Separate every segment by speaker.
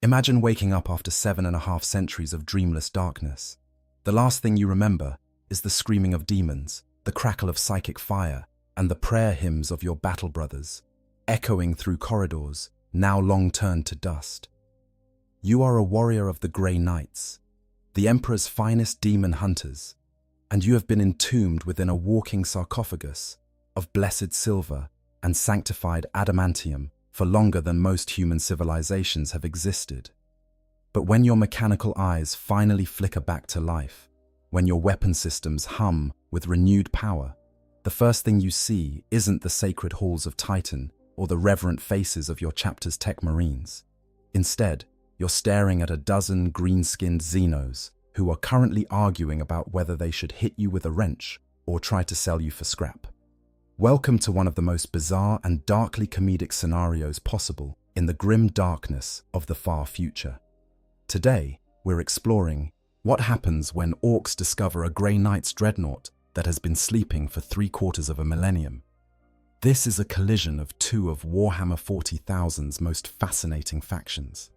Speaker 1: Imagine waking up after 7.5 centuries of dreamless darkness. The last thing you remember is the screaming of demons, the crackle of psychic fire, and the prayer hymns of your battle brothers, echoing through corridors, now long turned to dust. You are a warrior of the Grey Knights, the Emperor's finest demon hunters, and you have been entombed within a walking sarcophagus of blessed silver and sanctified adamantium for longer than most human civilizations have existed. But when your mechanical eyes finally flicker back to life, when your weapon systems hum with renewed power, the first thing you see isn't the sacred halls of Titan or the reverent faces of your chapter's tech marines. Instead, you're staring at a dozen green-skinned Xenos who are currently arguing about whether they should hit you with a wrench or try to sell you for scrap. Welcome to one of the most bizarre and darkly comedic scenarios possible in the grim darkness of the far future. Today, we're exploring what happens when Orks discover a Grey Knight's Dreadnought that has been sleeping for 3/4 of a millennium. This is a collision of two of Warhammer 40,000's most fascinating factions.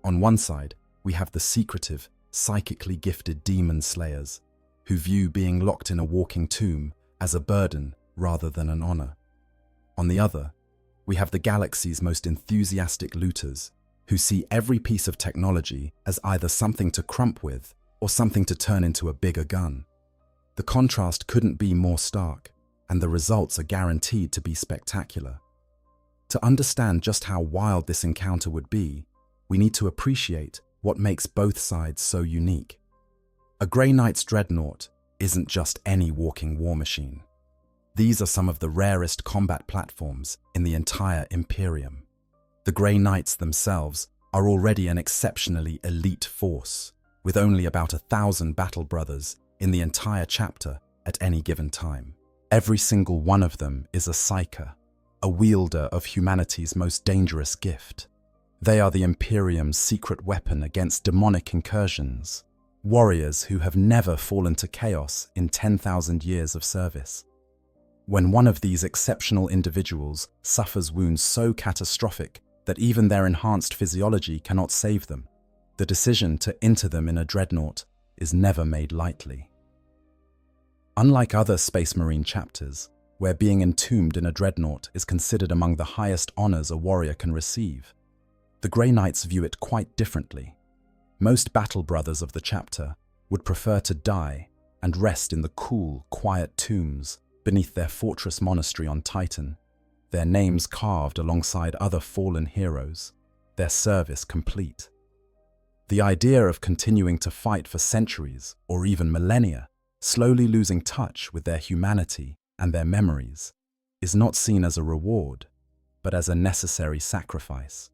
Speaker 1: On one side, we have the secretive, psychically gifted demon slayers, who view being locked in a walking tomb as a burden rather than an honor. On the other, we have the galaxy's most enthusiastic looters, who see every piece of technology as either something to crump with or something to turn into a bigger gun. The contrast couldn't be more stark, and the results are guaranteed to be spectacular. To understand just how wild this encounter would be, we need to appreciate what makes both sides so unique. A Grey Knight's Dreadnought isn't just any walking war machine. These are some of the rarest combat platforms in the entire Imperium. The Grey Knights themselves are already an exceptionally elite force, with only about 1,000 battle brothers in the entire chapter at any given time. Every single one of them is a psyker, a wielder of humanity's most dangerous gift. They are the Imperium's secret weapon against demonic incursions, warriors who have never fallen to chaos in 10,000 years of service. When one of these exceptional individuals suffers wounds so catastrophic that even their enhanced physiology cannot save them, the decision to enter them in a dreadnought is never made lightly. Unlike other Space Marine chapters, where being entombed in a dreadnought is considered among the highest honors a warrior can receive, the Grey Knights view it quite differently. Most battle brothers of the chapter would prefer to die and rest in the cool, quiet tombs beneath their fortress monastery on Titan, their names carved alongside other fallen heroes, their service complete. The idea of continuing to fight for centuries or even millennia, slowly losing touch with their humanity and their memories, is not seen as a reward, but as a necessary sacrifice.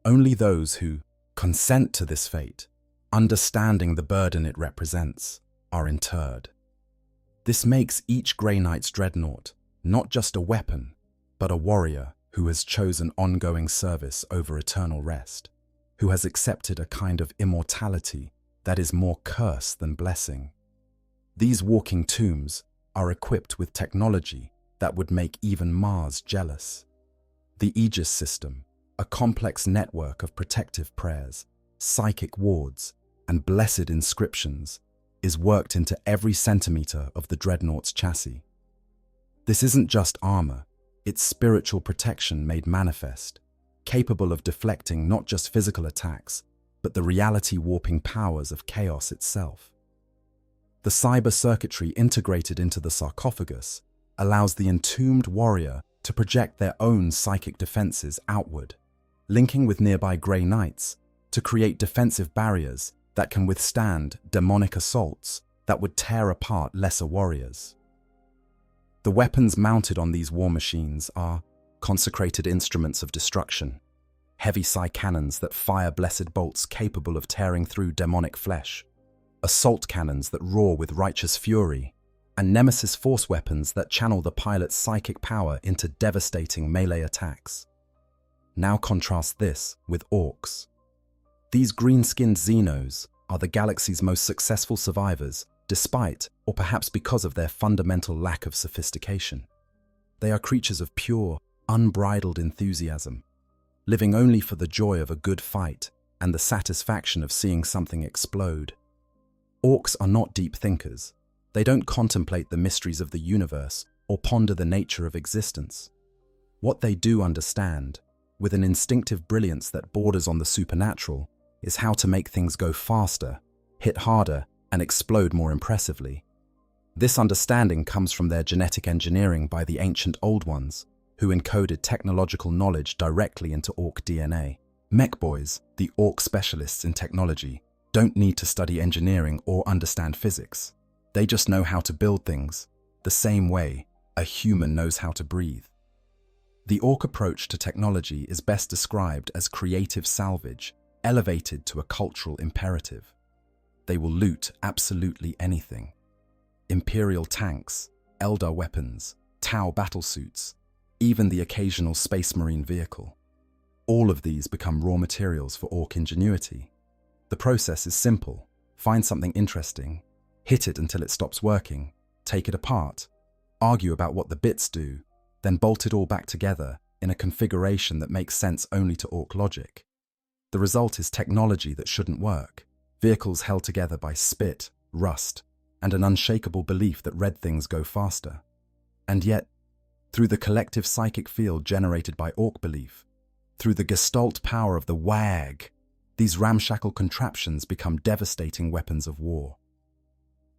Speaker 1: Only those who consent to this fate, understanding the burden it represents, are interred. This makes each Grey Knight's Dreadnought not just a weapon, but a warrior who has chosen ongoing service over eternal rest, who has accepted a kind of immortality that is more curse than blessing. These walking tombs are equipped with technology that would make even Mars jealous. The Aegis system, a complex network of protective prayers, psychic wards, and blessed inscriptions, is worked into every centimeter of the Dreadnought's chassis. This isn't just armor, it's spiritual protection made manifest, capable of deflecting not just physical attacks, but the reality-warping powers of chaos itself. The cyber circuitry integrated into the sarcophagus allows the entombed warrior to project their own psychic defenses outward, linking with nearby Grey Knights to create defensive barriers that can withstand demonic assaults that would tear apart lesser warriors. The weapons mounted on these war machines are consecrated instruments of destruction, heavy psi cannons that fire blessed bolts capable of tearing through demonic flesh, assault cannons that roar with righteous fury, and nemesis force weapons that channel the pilot's psychic power into devastating melee attacks. Now contrast this with Orks. These green-skinned Xenos are the galaxy's most successful survivors, despite, or perhaps because of their fundamental lack of sophistication. They are creatures of pure, unbridled enthusiasm, living only for the joy of a good fight and the satisfaction of seeing something explode. Orks are not deep thinkers. They don't contemplate the mysteries of the universe or ponder the nature of existence. What they do understand, with an instinctive brilliance that borders on the supernatural, is how to make things go faster, hit harder, and explode more impressively. This understanding comes from their genetic engineering by the ancient Old Ones, who encoded technological knowledge directly into Ork DNA. Mech boys, the Ork specialists in technology, don't need to study engineering or understand physics. They just know how to build things, the same way a human knows how to breathe. The Ork approach to technology is best described as creative salvage, elevated to a cultural imperative. They will loot absolutely anything. Imperial tanks, Eldar weapons, Tau battlesuits, even the occasional Space Marine vehicle. All of these become raw materials for Ork ingenuity. The process is simple. Find something interesting, hit it until it stops working, take it apart, argue about what the bits do, then bolt it all back together in a configuration that makes sense only to Ork logic. The result is technology that shouldn't work, vehicles held together by spit, rust, and an unshakable belief that red things go faster. And yet, through the collective psychic field generated by Ork belief, through the gestalt power of the WAG, these ramshackle contraptions become devastating weapons of war.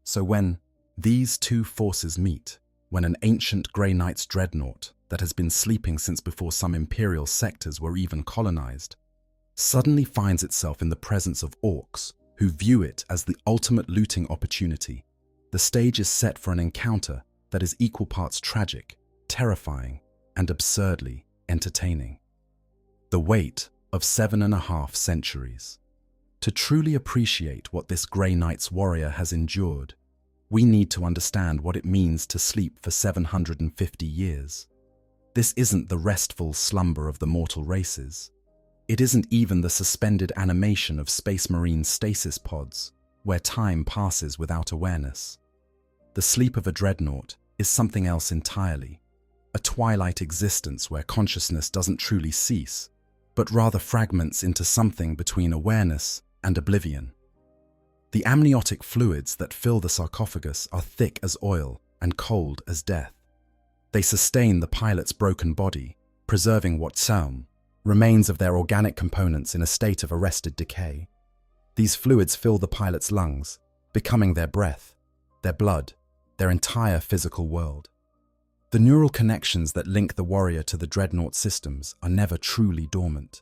Speaker 1: So when these two forces meet, when an ancient Grey Knight's Dreadnought that has been sleeping since before some Imperial sectors were even colonized, suddenly finds itself in the presence of Orks who view it as the ultimate looting opportunity, the stage is set for an encounter that is equal parts tragic, terrifying, and absurdly entertaining. The weight of 7.5 centuries. To truly appreciate what this Grey Knight's warrior has endured, we need to understand what it means to sleep for 750 years. This isn't the restful slumber of the mortal races. It isn't even the suspended animation of Space Marine stasis pods, where time passes without awareness. The sleep of a dreadnought is something else entirely, a twilight existence where consciousness doesn't truly cease, but rather fragments into something between awareness and oblivion. The amniotic fluids that fill the sarcophagus are thick as oil and cold as death. They sustain the pilot's broken body, preserving what sound remains of their organic components in a state of arrested decay. These fluids fill the pilot's lungs, becoming their breath, their blood, their entire physical world. The neural connections that link the warrior to the dreadnought systems are never truly dormant.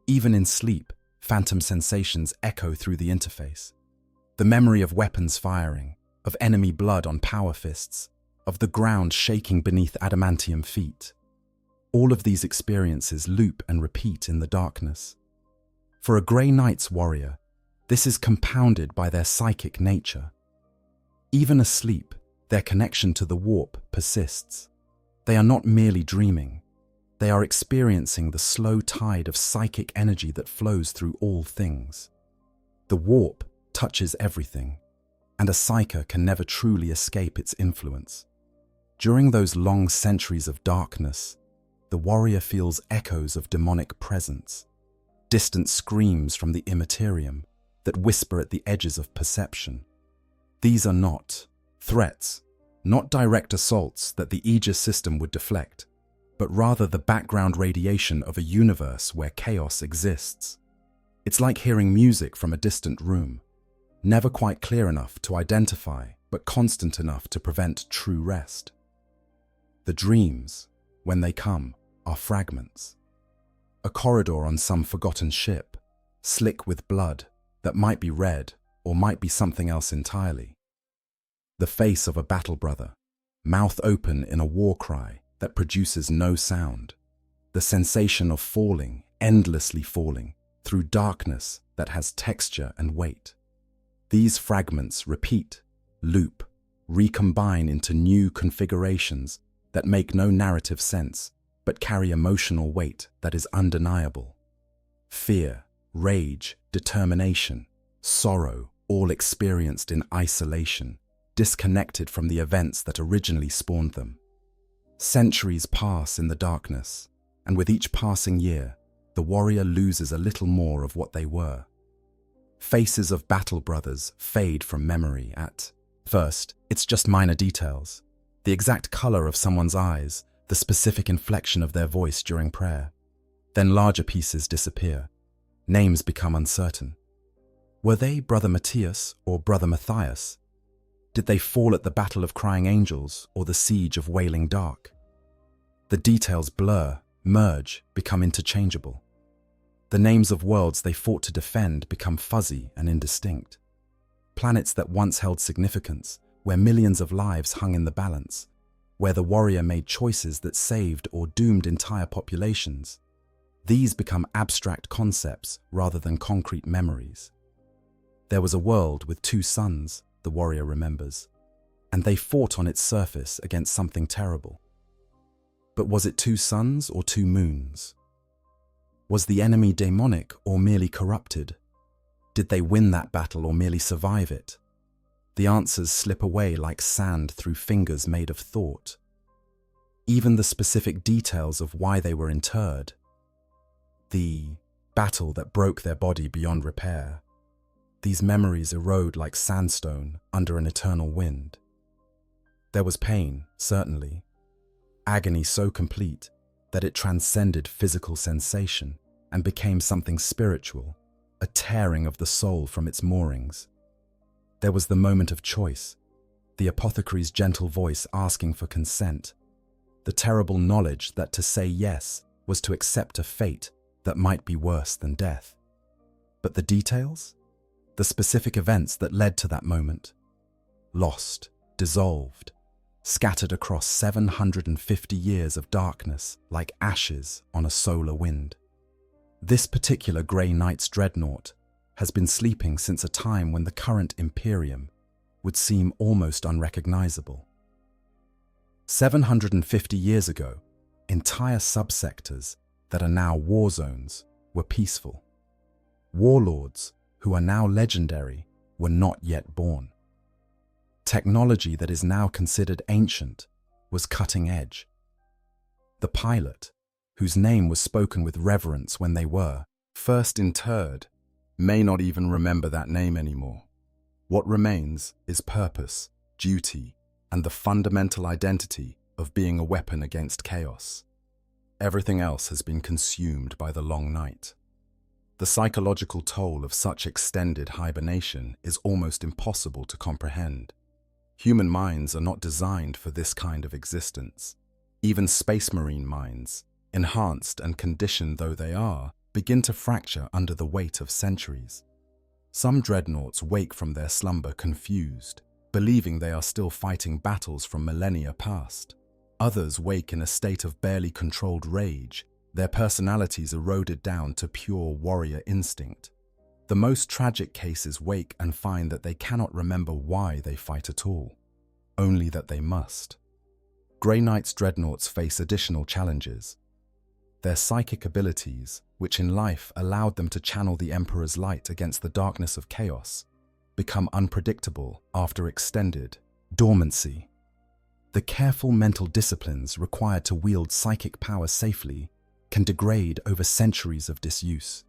Speaker 1: Even in sleep, phantom sensations echo through the interface. The memory of weapons firing, of enemy blood on power fists, of the ground shaking beneath adamantium feet. All of these experiences loop and repeat in the darkness. For a Grey Knight's warrior, this is compounded by their psychic nature. Even asleep, their connection to the warp persists. They are not merely dreaming. They are experiencing the slow tide of psychic energy that flows through all things. The warp touches everything, and a psyker can never truly escape its influence. During those long centuries of darkness, the warrior feels echoes of demonic presence, distant screams from the immaterium that whisper at the edges of perception. These are not threats, not direct assaults that the Aegis system would deflect, but rather the background radiation of a universe where chaos exists. It's like hearing music from a distant room, never quite clear enough to identify, but constant enough to prevent true rest. The dreams, when they come, are fragments. A corridor on some forgotten ship, slick with blood that might be red or might be something else entirely. The face of a battle brother, mouth open in a war cry that produces no sound. The sensation of falling, endlessly falling, through darkness that has texture and weight. These fragments repeat, loop, recombine into new configurations that make no narrative sense, but carry emotional weight that is undeniable. Fear, rage, determination, sorrow, all experienced in isolation, disconnected from the events that originally spawned them. Centuries pass in the darkness, and with each passing year, the warrior loses a little more of what they were. Faces of battle brothers fade from memory at first. It's just minor details. The exact color of someone's eyes, the specific inflection of their voice during prayer. Then larger pieces disappear. Names become uncertain. Were they Brother Matthias or Brother Matthias? Did they fall at the Battle of Crying Angels or the Siege of Wailing Dark? The details blur, merge, become interchangeable. The names of worlds they fought to defend become fuzzy and indistinct. Planets that once held significance, where millions of lives hung in the balance, where the warrior made choices that saved or doomed entire populations. These become abstract concepts rather than concrete memories. There was a world with two suns, the warrior remembers, and they fought on its surface against something terrible. But was it two suns or two moons? Was the enemy demonic or merely corrupted? Did they win that battle or merely survive it? The answers slip away like sand through fingers made of thought. Even the specific details of why they were interred. The battle that broke their body beyond repair. These memories erode like sandstone under an eternal wind. There was pain, certainly. Agony so complete that it transcended physical sensation and became something spiritual, a tearing of the soul from its moorings. There was the moment of choice, the apothecary's gentle voice asking for consent, the terrible knowledge that to say yes was to accept a fate that might be worse than death. But the details? The specific events that led to that moment? Lost, dissolved, scattered across 750 years of darkness like ashes on a solar wind. This particular Grey Knight's Dreadnought has been sleeping since a time when the current Imperium would seem almost unrecognizable. 750 years ago, entire subsectors that are now war zones were peaceful. Warlords, who are now legendary, were not yet born. Technology that is now considered ancient was cutting edge. The pilot, whose name was spoken with reverence when they were first interred, may not even remember that name anymore. What remains is purpose, duty, and the fundamental identity of being a weapon against chaos. Everything else has been consumed by the long night. The psychological toll of such extended hibernation is almost impossible to comprehend. Human minds are not designed for this kind of existence. Even space marine minds, enhanced and conditioned though they are, begin to fracture under the weight of centuries. Some dreadnoughts wake from their slumber confused, believing they are still fighting battles from millennia past. Others wake in a state of barely controlled rage, their personalities eroded down to pure warrior instinct. The most tragic cases wake and find that they cannot remember why they fight at all, only that they must. Grey Knight's dreadnoughts face additional challenges. Their psychic abilities, which in life allowed them to channel the Emperor's light against the darkness of chaos, become unpredictable after extended dormancy. The careful mental disciplines required to wield psychic power safely can degrade over centuries of disuse.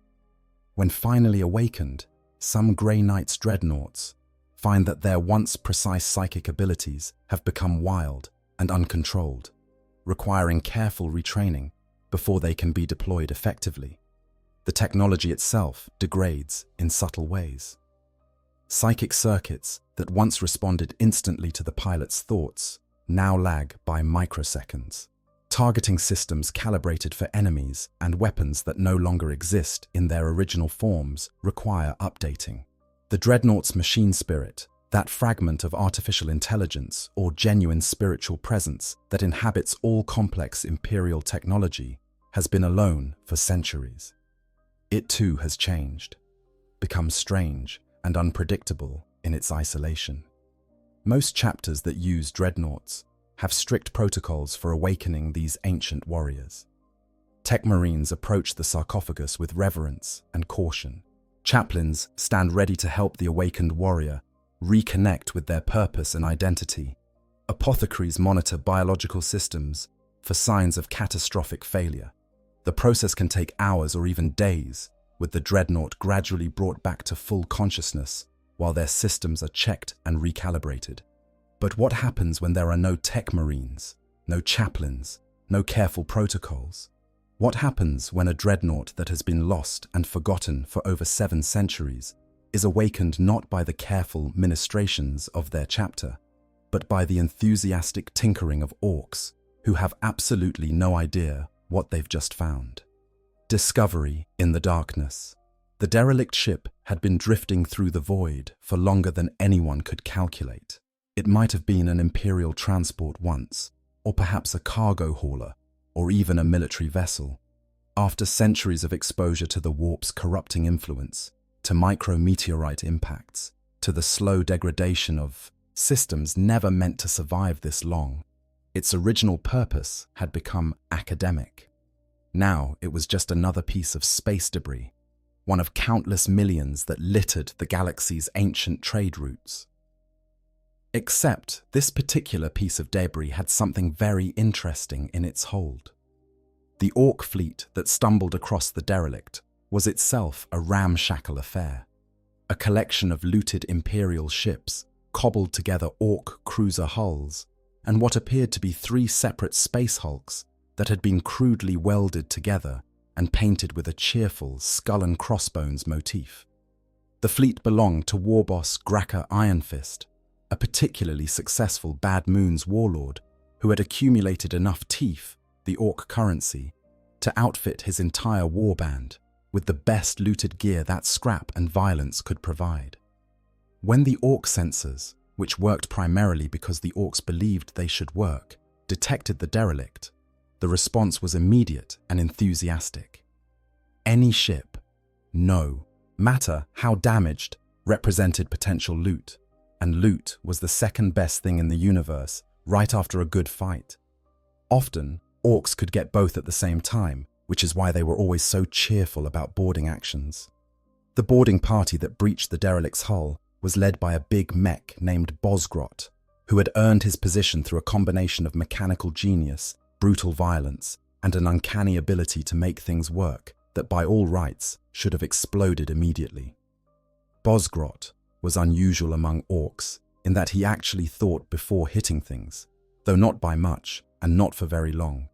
Speaker 1: When finally awakened, some Grey Knight's dreadnoughts find that their once precise psychic abilities have become wild and uncontrolled, requiring careful retraining before they can be deployed effectively. The technology itself degrades in subtle ways. Psychic circuits that once responded instantly to the pilot's thoughts now lag by microseconds. Targeting systems calibrated for enemies and weapons that no longer exist in their original forms require updating. The Dreadnought's machine spirit, that fragment of artificial intelligence or genuine spiritual presence that inhabits all complex Imperial technology, has been alone for centuries. It too has changed, become strange and unpredictable in its isolation. Most chapters that use dreadnoughts have strict protocols for awakening these ancient warriors. Tech Marines approach the sarcophagus with reverence and caution. Chaplains stand ready to help the awakened warrior reconnect with their purpose and identity. Apothecaries monitor biological systems for signs of catastrophic failure. The process can take hours or even days, with the Dreadnought gradually brought back to full consciousness while their systems are checked and recalibrated. But what happens when there are no tech marines, no chaplains, no careful protocols? What happens when a Dreadnought that has been lost and forgotten for over 7 centuries is awakened not by the careful ministrations of their chapter, but by the enthusiastic tinkering of Orks who have absolutely no idea what they've just found? Discovery in the darkness. The derelict ship had been drifting through the void for longer than anyone could calculate. It might have been an Imperial transport once, or perhaps a cargo hauler, or even a military vessel. After centuries of exposure to the warp's corrupting influence, to micrometeorite impacts, to the slow degradation of systems never meant to survive this long, its original purpose had become academic. Now it was just another piece of space debris, one of countless millions that littered the galaxy's ancient trade routes. Except this particular piece of debris had something very interesting in its hold. The Ork fleet that stumbled across the derelict was itself a ramshackle affair, a collection of looted Imperial ships, cobbled together Ork cruiser hulls, and what appeared to be 3 separate space hulks that had been crudely welded together and painted with a cheerful skull and crossbones motif. The fleet belonged to Warboss Graka Ironfist, a particularly successful Bad Moons warlord who had accumulated enough teeth, the Ork currency, to outfit his entire warband with the best looted gear that scrap and violence could provide. When the Ork sensors, which worked primarily because the Orks believed they should work, detected the derelict, the response was immediate and enthusiastic. Any ship, no matter how damaged, represented potential loot, and loot was the second best thing in the universe right after a good fight. Often, Orks could get both at the same time, which is why they were always so cheerful about boarding actions. The boarding party that breached the derelict's hull was led by a big mech named Bosgrot, who had earned his position through a combination of mechanical genius, brutal violence, and an uncanny ability to make things work that by all rights should have exploded immediately. Bosgrot was unusual among Orks in that he actually thought before hitting things, though not by much and not for very long.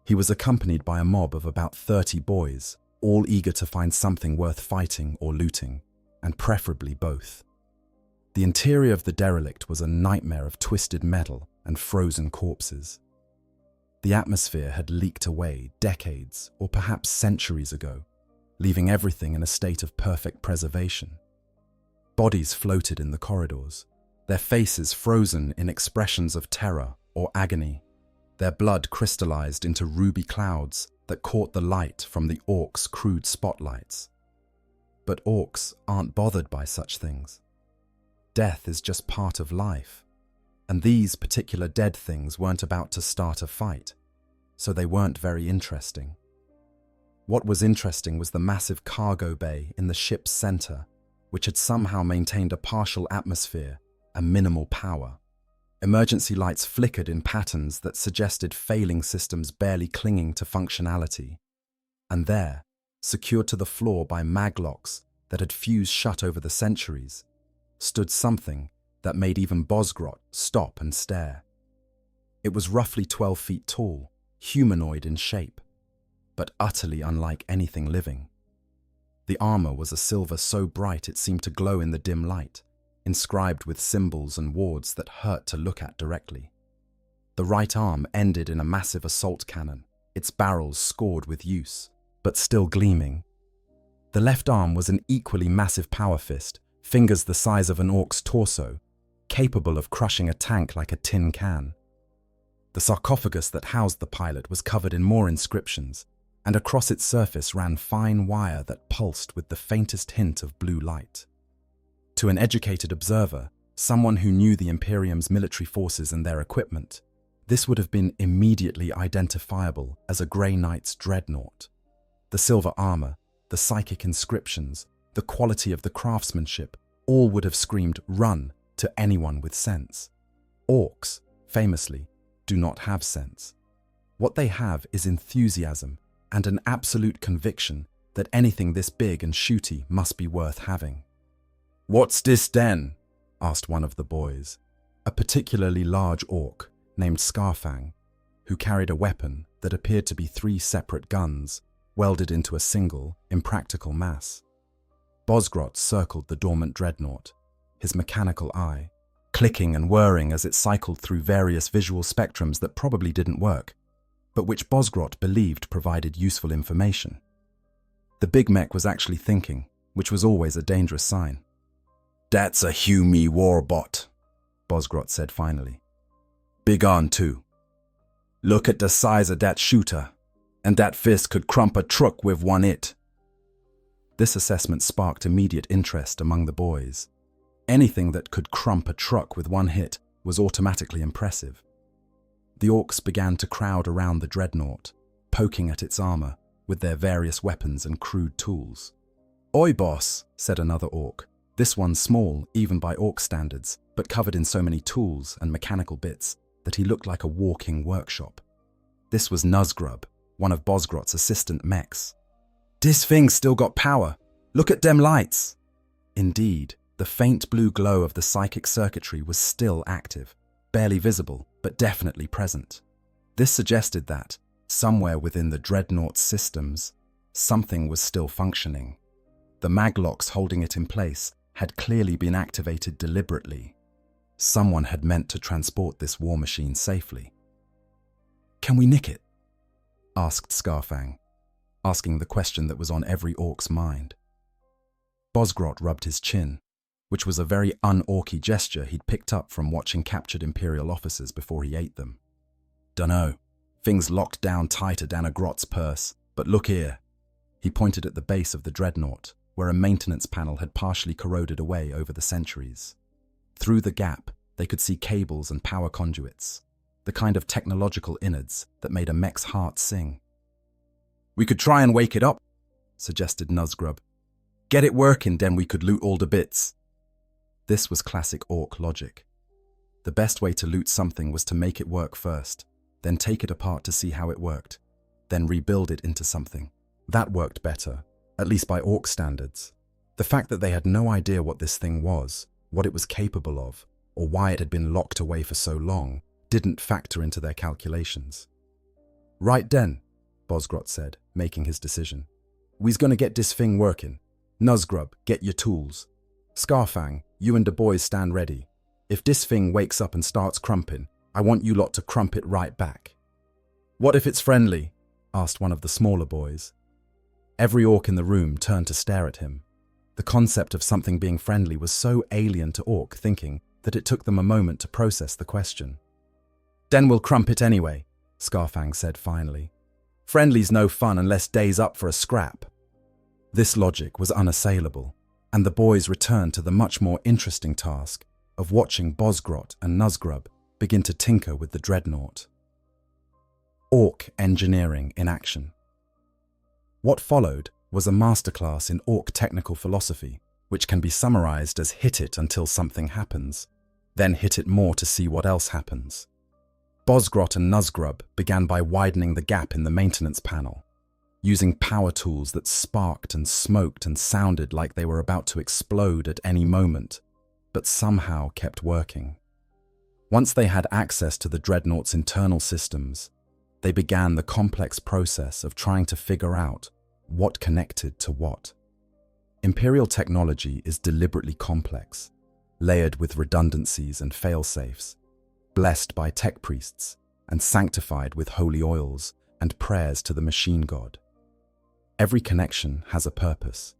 Speaker 1: He was accompanied by a mob of about 30 boys, all eager to find something worth fighting or looting, and preferably both. The interior of the derelict was a nightmare of twisted metal and frozen corpses. The atmosphere had leaked away decades or perhaps centuries ago, leaving everything in a state of perfect preservation. Bodies floated in the corridors, their faces frozen in expressions of terror or agony, their blood crystallized into ruby clouds that caught the light from the Orks' crude spotlights. But Orks aren't bothered by such things. Death is just part of life, and these particular dead things weren't about to start a fight, so they weren't very interesting. What was interesting was the massive cargo bay in the ship's center, which had somehow maintained a partial atmosphere and minimal power. Emergency lights flickered in patterns that suggested failing systems barely clinging to functionality. And there, secured to the floor by maglocks that had fused shut over the centuries, stood something that made even Bosgrot stop and stare. It was roughly 12 feet tall, humanoid in shape, but utterly unlike anything living. The armor was a silver so bright it seemed to glow in the dim light, inscribed with symbols and wards that hurt to look at directly. The right arm ended in a massive assault cannon, its barrels scored with use, but still gleaming. The left arm was an equally massive power fist, fingers the size of an Ork's torso, capable of crushing a tank like a tin can. The sarcophagus that housed the pilot was covered in more inscriptions, and across its surface ran fine wire that pulsed with the faintest hint of blue light. To an educated observer, someone who knew the Imperium's military forces and their equipment, this would have been immediately identifiable as a Grey Knight's Dreadnought. The silver armor, the psychic inscriptions, the quality of the craftsmanship, all would have screamed "run" to anyone with sense. Orks, famously, do not have sense. What they have is enthusiasm, and an absolute conviction that anything this big and shooty must be worth having. "What's this then?" asked one of the boys, a particularly large orc named Scarfang, who carried a weapon that appeared to be 3 separate guns welded into a single, impractical mass. Bosgrot circled the dormant dreadnought, his mechanical eye clicking and whirring as it cycled through various visual spectrums that probably didn't work, but which Bosgrot believed provided useful information. The big mech was actually thinking, which was always a dangerous sign. "That's a Hume warbot," Bosgrot said finally. "Big on too. Look at the size of that shooter, and that fist could crump a truck with one hit." This assessment sparked immediate interest among the boys. Anything that could crump a truck with one hit was automatically impressive. The orcs began to crowd around the dreadnought, poking at its armor with their various weapons and crude tools. "Oi, boss," said another orc, this one small even by orc standards, but covered in so many tools and mechanical bits that he looked like a walking workshop. This was Nuzgrub, one of Bosgrot's assistant mechs. "This thing's still got power. Look at them lights." Indeed, the faint blue glow of the psychic circuitry was still active, barely visible, but definitely present. This suggested that, somewhere within the dreadnought's systems, something was still functioning. The maglocks holding it in place had clearly been activated deliberately. Someone had meant to transport this war machine safely. "Can we nick it?" asked Scarfang, asking the question that was on every orc's mind. Bosgrot rubbed his chin, which was a very un-orky gesture he'd picked up from watching captured Imperial officers before he ate them. "Dunno. Things locked down tighter than a grot's purse, but look here." He pointed at the base of the dreadnought, where a maintenance panel had partially corroded away over the centuries. Through the gap, they could see cables and power conduits, the kind of technological innards that made a mech's heart sing. "We could try and wake it up," suggested Nuzgrub. "Get it working, then we could loot all the bits." This was classic orc logic. The best way to loot something was to make it work first, then take it apart to see how it worked, then rebuild it into something. That worked better, at least by orc standards. The fact that they had no idea what this thing was, what it was capable of, or why it had been locked away for so long, didn't factor into their calculations. "Right then," Bosgrot said, making his decision. "We's gonna get this thing working. Nuzgrub, get your tools. Scarfang, you and the boys stand ready. If this thing wakes up and starts crumping, I want you lot to crump it right back." "What if it's friendly?" asked one of the smaller boys. Every orc in the room turned to stare at him. The concept of something being friendly was so alien to orc thinking that it took them a moment to process the question. "Then we'll crump it anyway," Scarfang said finally. "Friendly's no fun unless day's up for a scrap." This logic was unassailable, and the boys returned to the much more interesting task of watching Bosgrot and Nuzgrub begin to tinker with the dreadnought. Orc engineering in action. What followed was a masterclass in orc technical philosophy, which can be summarized as hit it until something happens, then hit it more to see what else happens. Bosgrot and Nuzgrub began by widening the gap in the maintenance panel, using power tools that sparked and smoked and sounded like they were about to explode at any moment, but somehow kept working. Once they had access to the dreadnought's internal systems, they began the complex process of trying to figure out what connected to what. Imperial technology is deliberately complex, layered with redundancies and fail-safes, blessed by tech priests and sanctified with holy oils and prayers to the machine god. Every connection has a purpose.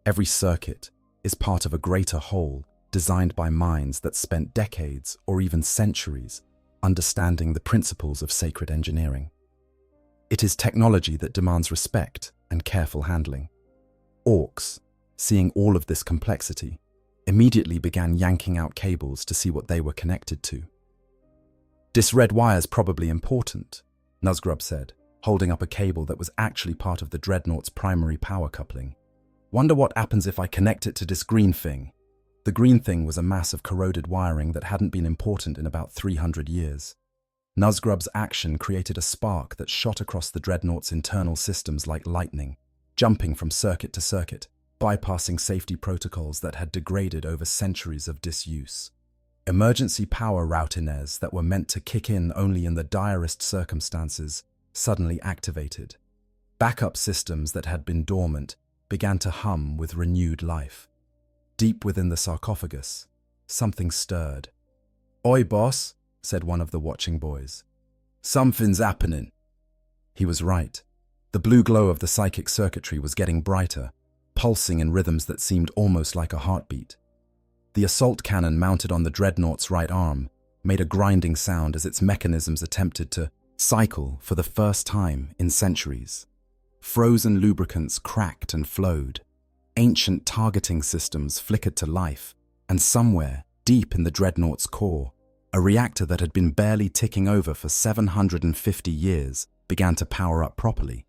Speaker 1: Every circuit is part of a greater whole designed by minds that spent decades or even centuries understanding the principles of sacred engineering. It is technology that demands respect and careful handling. Orcs, seeing all of this complexity, immediately began yanking out cables to see what they were connected to. "This red wire's probably important," Nuzgrub said, holding up a cable that was actually part of the dreadnought's primary power coupling. "Wonder what happens if I connect it to this green thing." The green thing was a mass of corroded wiring that hadn't been important in about 300 years. Nuzgrub's action created a spark that shot across the Dreadnought's internal systems like lightning, jumping from circuit to circuit, bypassing safety protocols that had degraded over centuries of disuse. Emergency power routines that were meant to kick in only in the direst circumstances suddenly activated. Backup systems that had been dormant began to hum with renewed life. Deep within the sarcophagus, something stirred. "Oi, boss," said one of the watching boys. "Something's happening." He was right. The blue glow of the psychic circuitry was getting brighter, pulsing in rhythms that seemed almost like a heartbeat. The assault cannon mounted on the Dreadnought's right arm made a grinding sound as its mechanisms attempted to cycle for the first time in centuries. Frozen lubricants cracked and flowed. Ancient targeting systems flickered to life, and somewhere, deep in the Dreadnought's core, a reactor that had been barely ticking over for 750 years began to power up properly.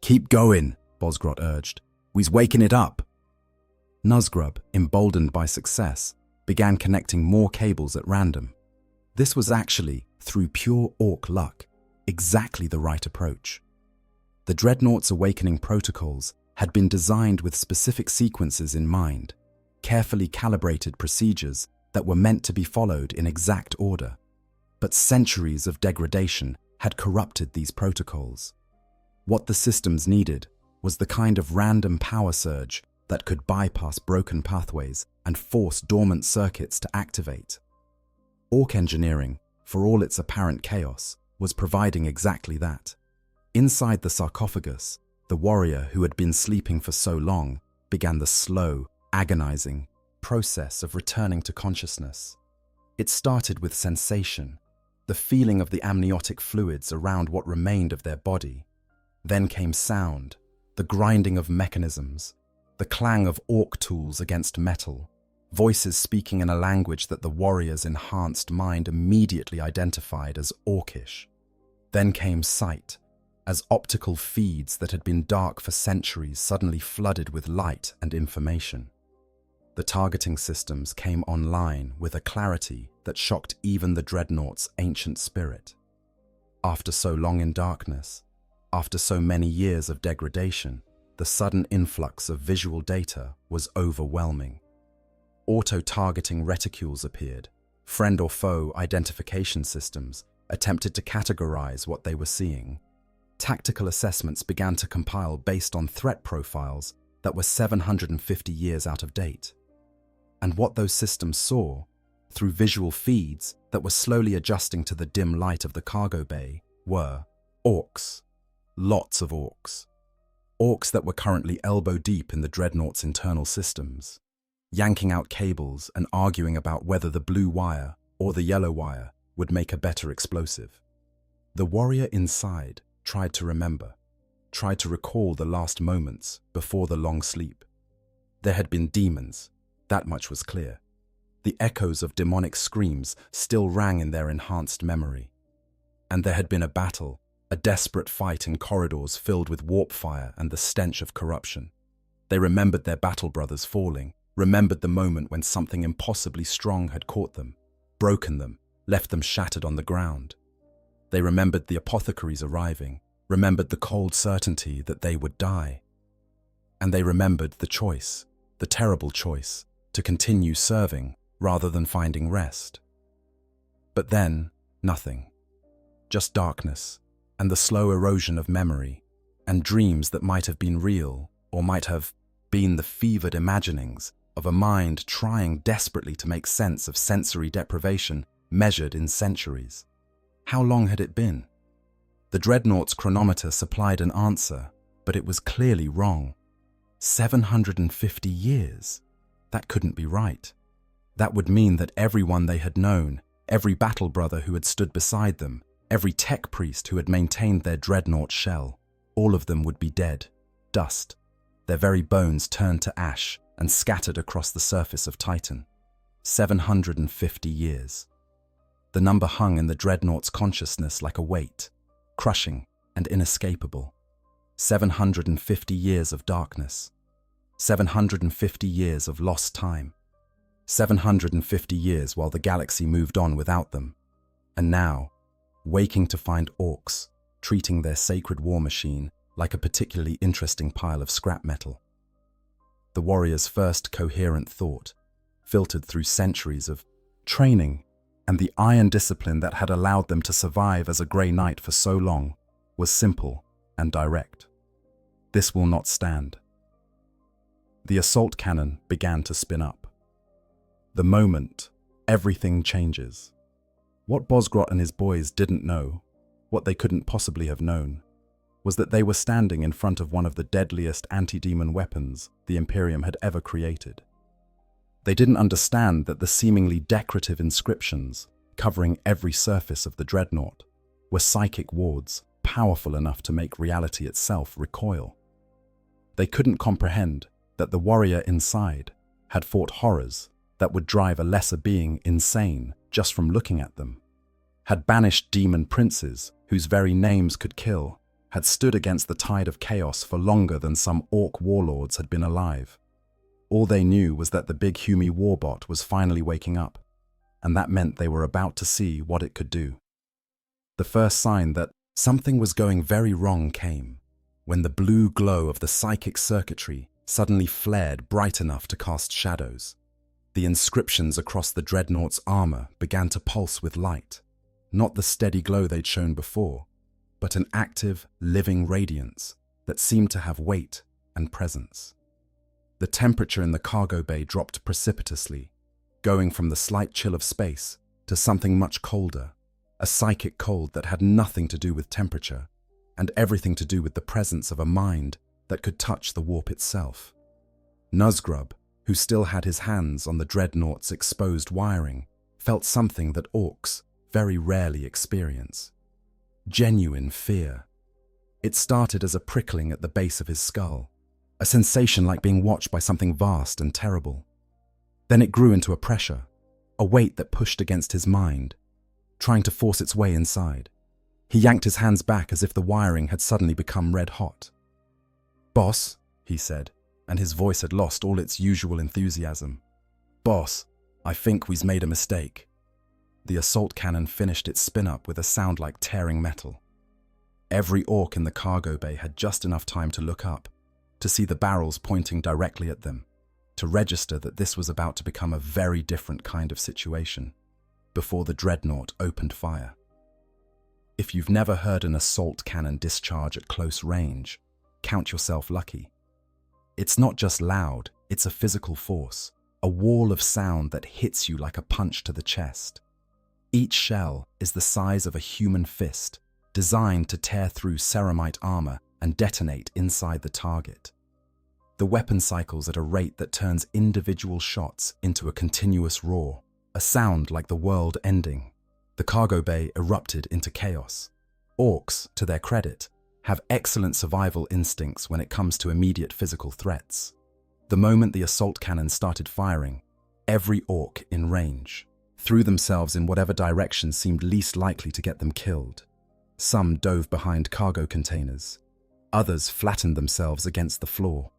Speaker 1: "Keep going," Bosgrot urged. "We's waking it up." Nuzgrub, emboldened by success, began connecting more cables at random. This was actually, through pure Ork luck, exactly the right approach. The Dreadnought's awakening protocols had been designed with specific sequences in mind, carefully calibrated procedures that were meant to be followed in exact order. But centuries of degradation had corrupted these protocols. What the systems needed was the kind of random power surge that could bypass broken pathways and force dormant circuits to activate. Ork engineering, for all its apparent chaos, was providing exactly that. Inside the sarcophagus, the warrior who had been sleeping for so long began the slow, agonizing process of returning to consciousness. It started with sensation, the feeling of the amniotic fluids around what remained of their body. Then came sound, the grinding of mechanisms, the clang of Ork tools against metal, voices speaking in a language that the warrior's enhanced mind immediately identified as Orkish. Then came sight, as optical feeds that had been dark for centuries suddenly flooded with light and information. The targeting systems came online with a clarity that shocked even the Dreadnought's ancient spirit. After so long in darkness, after so many years of degradation, the sudden influx of visual data was overwhelming. Auto-targeting reticules appeared. Friend or foe identification systems attempted to categorize what they were seeing. Tactical assessments began to compile based on threat profiles that were 750 years out of date. And what those systems saw, through visual feeds that were slowly adjusting to the dim light of the cargo bay, were Orks. Lots of Orks. Orks that were currently elbow-deep in the Dreadnought's internal systems, yanking out cables and arguing about whether the blue wire or the yellow wire would make a better explosive. The warrior inside tried to remember, tried to recall the last moments before the long sleep. There had been demons, that much was clear. The echoes of demonic screams still rang in their enhanced memory. And there had been a battle, a desperate fight in corridors filled with warp fire and the stench of corruption. They remembered their battle brothers falling, remembered the moment when something impossibly strong had caught them, broken them, left them shattered on the ground. They remembered the apothecaries arriving, remembered the cold certainty that they would die. And they remembered the choice, the terrible choice, to continue serving rather than finding rest. But then, nothing. Just darkness, and the slow erosion of memory, and dreams that might have been real or might have been the fevered imaginings of a mind trying desperately to make sense of sensory deprivation measured in centuries. How long had it been? The Dreadnought's chronometer supplied an answer, but it was clearly wrong. 750 years? That couldn't be right. That would mean that everyone they had known, every battle brother who had stood beside them, every tech priest who had maintained their Dreadnought shell, all of them would be dead, dust, their very bones turned to ash and scattered across the surface of Titan. 750 years. The number hung in the Dreadnought's consciousness like a weight, crushing and inescapable. 750 years of darkness. 750 years of lost time. 750 years while the galaxy moved on without them. And now, waking to find Orks treating their sacred war machine like a particularly interesting pile of scrap metal. The warrior's first coherent thought, filtered through centuries of training and the iron discipline that had allowed them to survive as a Grey Knight for so long, was simple and direct. This will not stand. The assault cannon began to spin up. The moment, everything changes. What Bosgrot and his boys didn't know, what they couldn't possibly have known, was that they were standing in front of one of the deadliest anti-demon weapons the Imperium had ever created. They didn't understand that the seemingly decorative inscriptions covering every surface of the Dreadnought were psychic wards powerful enough to make reality itself recoil. They couldn't comprehend that the warrior inside had fought horrors that would drive a lesser being insane just from looking at them, had banished demon princes whose very names could kill, had stood against the tide of chaos for longer than some Ork warlords had been alive. All they knew was that the big Humi warbot was finally waking up, and that meant they were about to see what it could do. The first sign that something was going very wrong came when the blue glow of the psychic circuitry suddenly flared bright enough to cast shadows. The inscriptions across the Dreadnought's armor began to pulse with light, not the steady glow they'd shown before, but an active, living radiance that seemed to have weight and presence. The temperature in the cargo bay dropped precipitously, going from the slight chill of space to something much colder, a psychic cold that had nothing to do with temperature and everything to do with the presence of a mind that could touch the warp itself. Nuzgrub, who still had his hands on the Dreadnought's exposed wiring, felt something that Orks very rarely experience. Genuine fear. It started as a prickling at the base of his skull, a sensation like being watched by something vast and terrible. Then it grew into a pressure, a weight that pushed against his mind, trying to force its way inside. He yanked his hands back as if the wiring had suddenly become red hot. "Boss," he said, and his voice had lost all its usual enthusiasm. "Boss, I think we've made a mistake." The assault cannon finished its spin-up with a sound like tearing metal. Every Ork in the cargo bay had just enough time to look up, to see the barrels pointing directly at them, to register that this was about to become a very different kind of situation, before the Dreadnought opened fire. If you've never heard an assault cannon discharge at close range, count yourself lucky. It's not just loud, it's a physical force, a wall of sound that hits you like a punch to the chest. Each shell is the size of a human fist, designed to tear through ceramite armor and detonate inside the target. The weapon cycles at a rate that turns individual shots into a continuous roar, a sound like the world ending. The cargo bay erupted into chaos. Orks, to their credit, have excellent survival instincts when it comes to immediate physical threats. The moment the assault cannon started firing, every Ork in range threw themselves in whatever direction seemed least likely to get them killed. Some dove behind cargo containers. Others flattened themselves against the floor.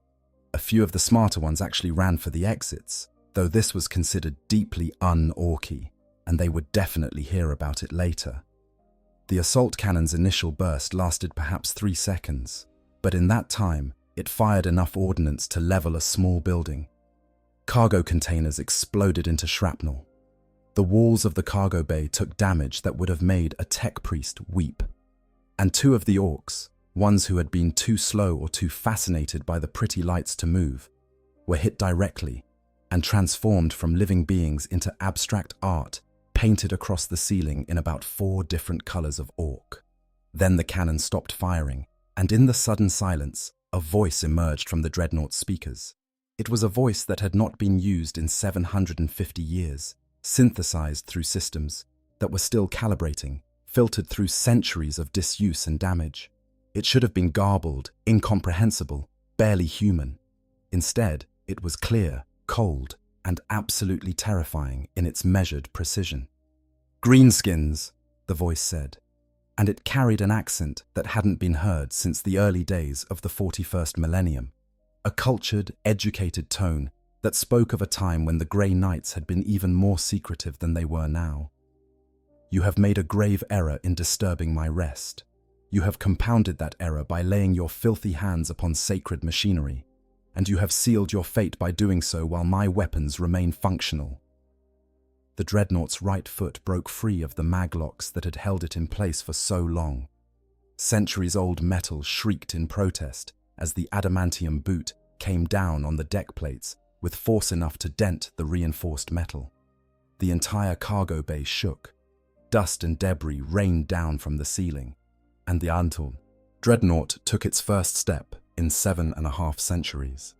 Speaker 1: A few of the smarter ones actually ran for the exits, though this was considered deeply un-Orky, and they would definitely hear about it later. The assault cannon's initial burst lasted perhaps 3 seconds, but in that time, it fired enough ordnance to level a small building. Cargo containers exploded into shrapnel. The walls of the cargo bay took damage that would have made a tech priest weep. And 2 of the Orks, ones who had been too slow or too fascinated by the pretty lights to move, were hit directly and transformed from living beings into abstract art painted across the ceiling in about 4 different colors of Ork. Then the cannon stopped firing, and in the sudden silence, a voice emerged from the Dreadnought's speakers. It was a voice that had not been used in 750 years, synthesized through systems that were still calibrating, filtered through centuries of disuse and damage. It should have been garbled, incomprehensible, barely human. Instead, it was clear, cold, and absolutely terrifying in its measured precision. "Greenskins," the voice said, and it carried an accent that hadn't been heard since the early days of the 41st Millennium, a cultured, educated tone that spoke of a time when the Grey Knights had been even more secretive than they were now. You have made a grave error in disturbing my rest. You have compounded that error by laying your filthy hands upon sacred machinery, and you have sealed your fate by doing so while my weapons remain functional." The Dreadnought's right foot broke free of the maglocks that had held it in place for so long. Centuries-old metal shrieked in protest as the adamantium boot came down on the deck plates with force enough to dent the reinforced metal. The entire cargo bay shook. Dust and debris rained down from the ceiling, and the untold Dreadnought took its first step in 7.5 centuries.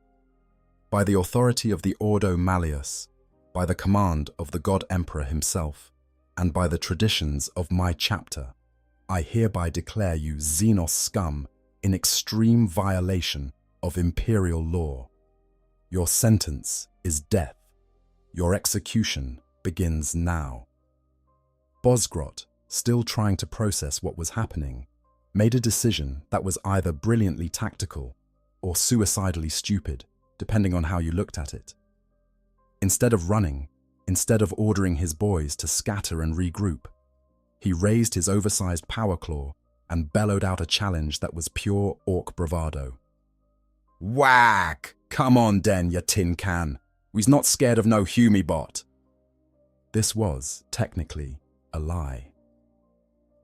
Speaker 1: By the authority of the Ordo Malleus, by the command of the God Emperor himself, and by the traditions of my chapter, I hereby declare you Xenos scum in extreme violation of imperial law. Your sentence is death. Your execution begins now." Bosgrot, still trying to process what was happening, made a decision that was either brilliantly tactical or suicidally stupid, depending on how you looked at it. Instead of running, instead of ordering his boys to scatter and regroup, he raised his oversized power claw and bellowed out a challenge that was pure orc bravado. "Whack! Come on den, ya tin can. We's not scared of no Humibot." This was, technically, a lie.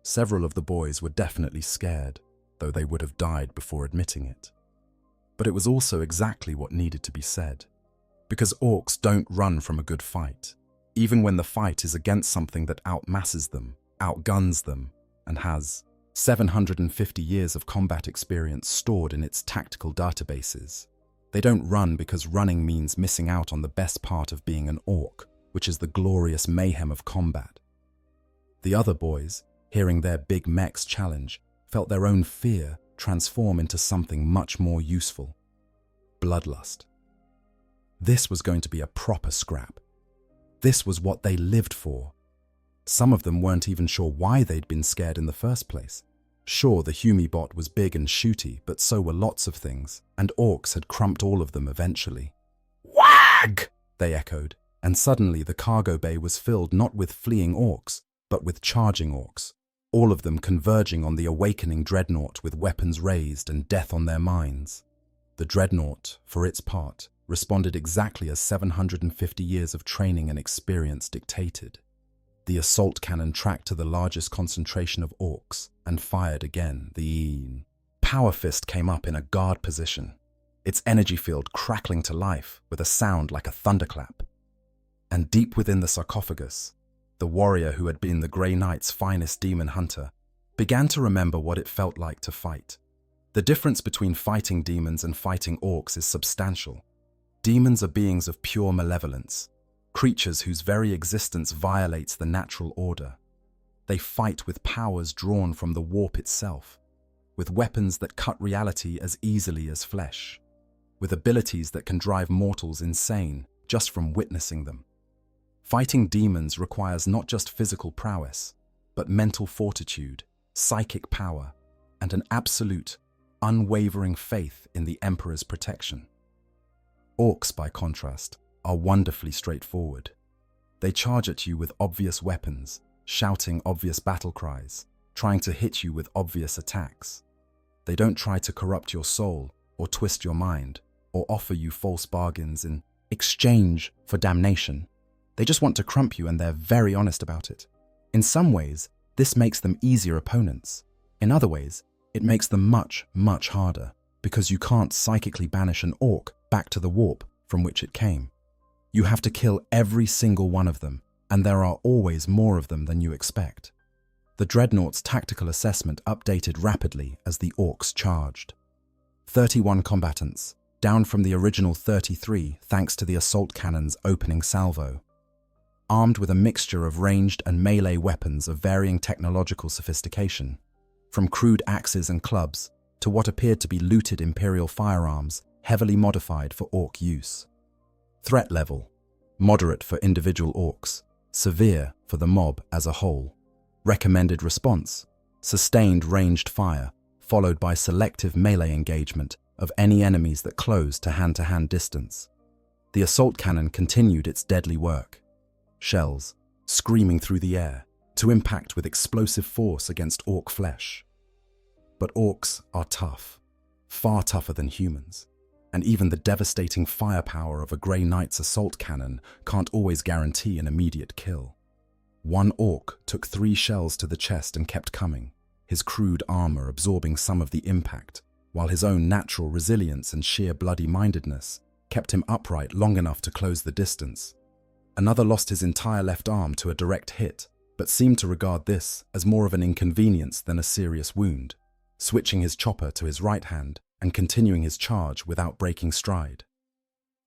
Speaker 1: Several of the boys were definitely scared, though they would have died before admitting it. But it was also exactly what needed to be said. Because orcs don't run from a good fight, even when the fight is against something that outmasses them, outguns them, and has 750 years of combat experience stored in its tactical databases. They don't run because running means missing out on the best part of being an orc, which is the glorious mayhem of combat. The other boys, hearing their big mech's challenge, felt their own fear transform into something much more useful: bloodlust. This was going to be a proper scrap. This was what they lived for. Some of them weren't even sure why they'd been scared in the first place. Sure, the Humibot was big and shooty, but so were lots of things, and orcs had crumped all of them eventually. "Wag!" they echoed, and suddenly the cargo bay was filled not with fleeing orcs, but with charging orcs, all of them converging on the awakening Dreadnought with weapons raised and death on their minds. The Dreadnought, for its part, responded exactly as 750 years of training and experience dictated. The assault cannon tracked to the largest concentration of orcs and fired again. The power fist came up in a guard position, its energy field crackling to life with a sound like a thunderclap. And deep within the sarcophagus, the warrior who had been the Grey Knight's finest demon hunter began to remember what it felt like to fight. The difference between fighting demons and fighting orcs is substantial. Demons are beings of pure malevolence, creatures whose very existence violates the natural order. They fight with powers drawn from the warp itself, with weapons that cut reality as easily as flesh, with abilities that can drive mortals insane just from witnessing them. Fighting demons requires not just physical prowess, but mental fortitude, psychic power, and an absolute, unwavering faith in the Emperor's protection. Orcs, by contrast, are wonderfully straightforward. They charge at you with obvious weapons, shouting obvious battle cries, trying to hit you with obvious attacks. They don't try to corrupt your soul or twist your mind or offer you false bargains in exchange for damnation. They just want to crump you, and they're very honest about it. In some ways, this makes them easier opponents. In other ways, it makes them much, much harder, because you can't psychically banish an orc back to the warp from which it came. You have to kill every single one of them, and there are always more of them than you expect. The Dreadnought's tactical assessment updated rapidly as the orcs charged. 31 combatants, down from the original 33 thanks to the assault cannon's opening salvo. Armed with a mixture of ranged and melee weapons of varying technological sophistication, from crude axes and clubs to what appeared to be looted Imperial firearms heavily modified for orc use. Threat level: moderate for individual orcs, severe for the mob as a whole. Recommended response: sustained ranged fire, followed by selective melee engagement of any enemies that close to hand-to-hand distance. The assault cannon continued its deadly work. Shells, screaming through the air, to impact with explosive force against orc flesh. But orcs are tough, far tougher than humans, and even the devastating firepower of a Grey Knight's assault cannon can't always guarantee an immediate kill. One orc took 3 shells to the chest and kept coming, his crude armor absorbing some of the impact, while his own natural resilience and sheer bloody-mindedness kept him upright long enough to close the distance. Another lost his entire left arm to a direct hit, but seemed to regard this as more of an inconvenience than a serious wound, switching his chopper to his right hand and continuing his charge without breaking stride.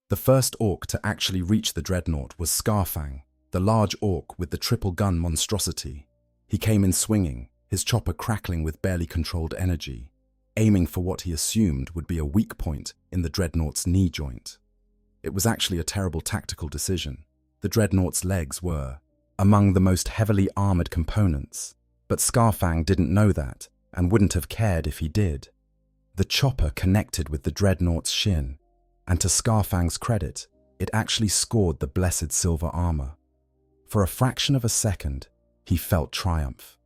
Speaker 1: The first orc to actually reach the Dreadnought was Scarfang, the large orc with the triple-gun monstrosity. He came in swinging, his chopper crackling with barely controlled energy, aiming for what he assumed would be a weak point in the Dreadnought's knee joint. It was actually a terrible tactical decision. The Dreadnought's legs were among the most heavily armored components, but Scarfang didn't know that and wouldn't have cared if he did. The chopper connected with the Dreadnought's shin, and to Scarfang's credit, it actually scored the blessed silver armor. For a fraction of a second, he felt triumph.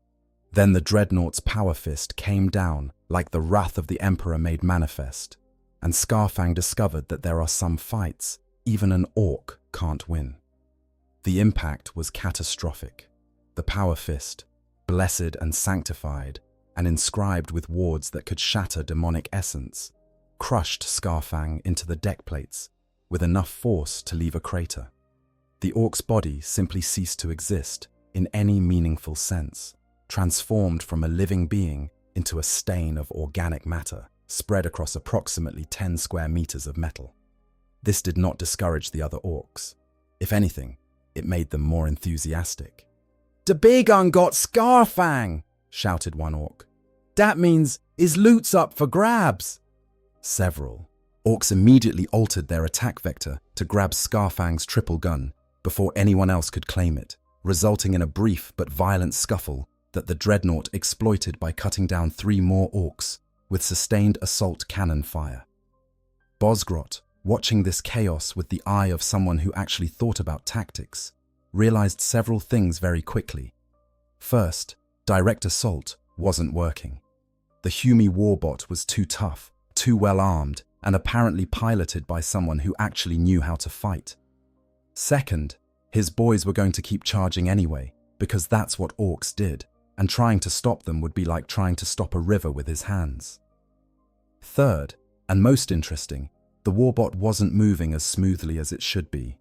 Speaker 1: Then the Dreadnought's power fist came down like the wrath of the Emperor made manifest, and Scarfang discovered that there are some fights even an orc can't win. The impact was catastrophic. The power fist, blessed and sanctified, and inscribed with wards that could shatter demonic essence, crushed Scarfang into the deck plates with enough force to leave a crater. The orc's body simply ceased to exist in any meaningful sense, transformed from a living being into a stain of organic matter spread across approximately 10 square meters of metal. This did not discourage the other orcs. If anything, it made them more enthusiastic. "The big un got Scarfang!" shouted one orc. "That means his loot's up for grabs!" Several orcs immediately altered their attack vector to grab Scarfang's triple gun before anyone else could claim it, resulting in a brief but violent scuffle that the Dreadnought exploited by cutting down 3 more orcs with sustained assault cannon fire. Bosgrot, watching this chaos with the eye of someone who actually thought about tactics, realized several things very quickly. First, direct assault wasn't working. The Humi warbot was too tough, too well armed, and apparently piloted by someone who actually knew how to fight. Second, his boys were going to keep charging anyway, because that's what orcs did, and trying to stop them would be like trying to stop a river with his hands. Third, and most interesting, the warbot wasn't moving as smoothly as it should be.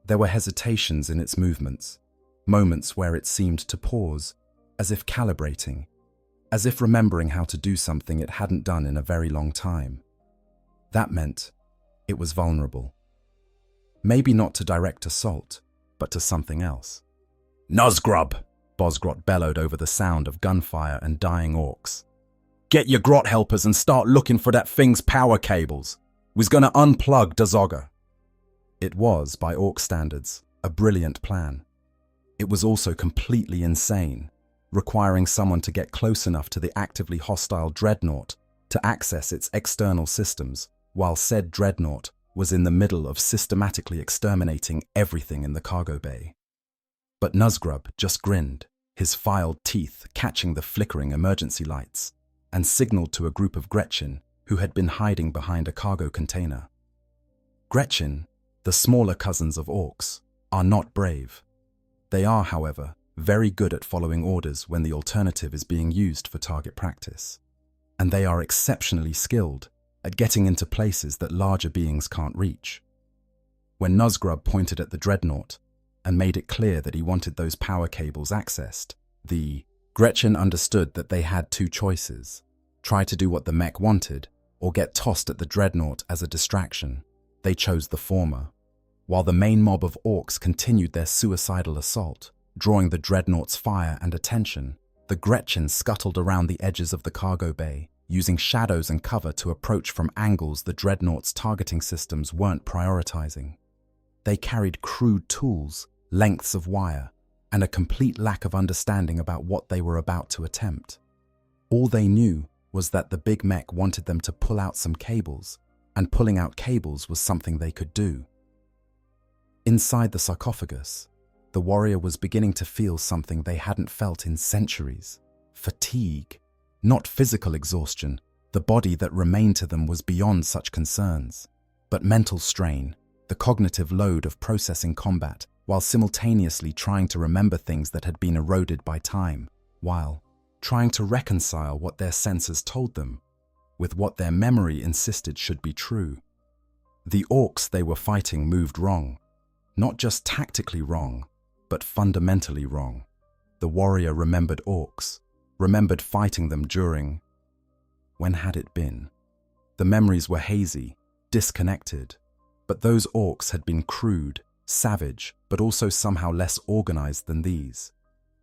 Speaker 1: There were hesitations in its movements, moments where it seemed to pause, as if calibrating, as if remembering how to do something it hadn't done in a very long time. That meant it was vulnerable. Maybe not to direct assault, but to something else. "Nuzgrub!" Bosgrot bellowed over the sound of gunfire and dying orcs. "Get your grot helpers and start looking for that thing's power cables. We's gonna unplug Dazogga." It was, by orc standards, a brilliant plan. It was also completely insane, requiring someone to get close enough to the actively hostile Dreadnought to access its external systems, while said Dreadnought was in the middle of systematically exterminating everything in the cargo bay. But Nuzgrub just grinned, his filed teeth catching the flickering emergency lights, and signaled to a group of Gretchen who had been hiding behind a cargo container. Gretchen, the smaller cousins of orcs, are not brave. They are, however, very good at following orders when the alternative is being used for target practice. And they are exceptionally skilled at getting into places that larger beings can't reach. When Nuzgrub pointed at the Dreadnought and made it clear that he wanted those power cables accessed, the Gretchen understood that they had 2 choices: try to do what the mech wanted, or get tossed at the Dreadnought as a distraction. They chose the former, while the main mob of orcs continued their suicidal assault, drawing the Dreadnought's fire and attention. The Gretchen scuttled around the edges of the cargo bay, using shadows and cover to approach from angles the Dreadnought's targeting systems weren't prioritizing. They carried crude tools, lengths of wire, and a complete lack of understanding about what they were about to attempt. All they knew was that the big mech wanted them to pull out some cables, and pulling out cables was something they could do. Inside the sarcophagus, The warrior was beginning to feel something they hadn't felt in centuries. Fatigue. Not physical exhaustion. The body that remained to them was beyond such concerns. But mental strain, the cognitive load of processing combat, while simultaneously trying to remember things that had been eroded by time, while trying to reconcile what their senses told them with what their memory insisted should be true. The orcs they were fighting moved wrong. Not just tactically wrong, but fundamentally wrong. The warrior remembered orcs, remembered fighting them during... When had it been? The memories were hazy, disconnected, but those orcs had been crude, savage, but also somehow less organized than these.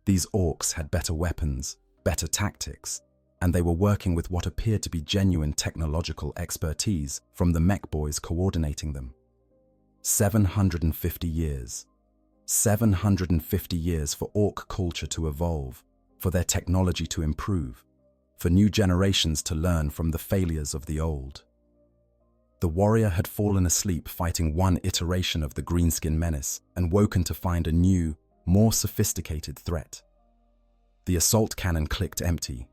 Speaker 1: These orcs had better weapons, better tactics, and they were working with what appeared to be genuine technological expertise from the mech boys coordinating them. 750 years. 750 years for orc culture to evolve, for their technology to improve, for new generations to learn from the failures of the old. The warrior had fallen asleep fighting one iteration of the greenskin menace and woken to find a new, more sophisticated threat. The assault cannon clicked empty.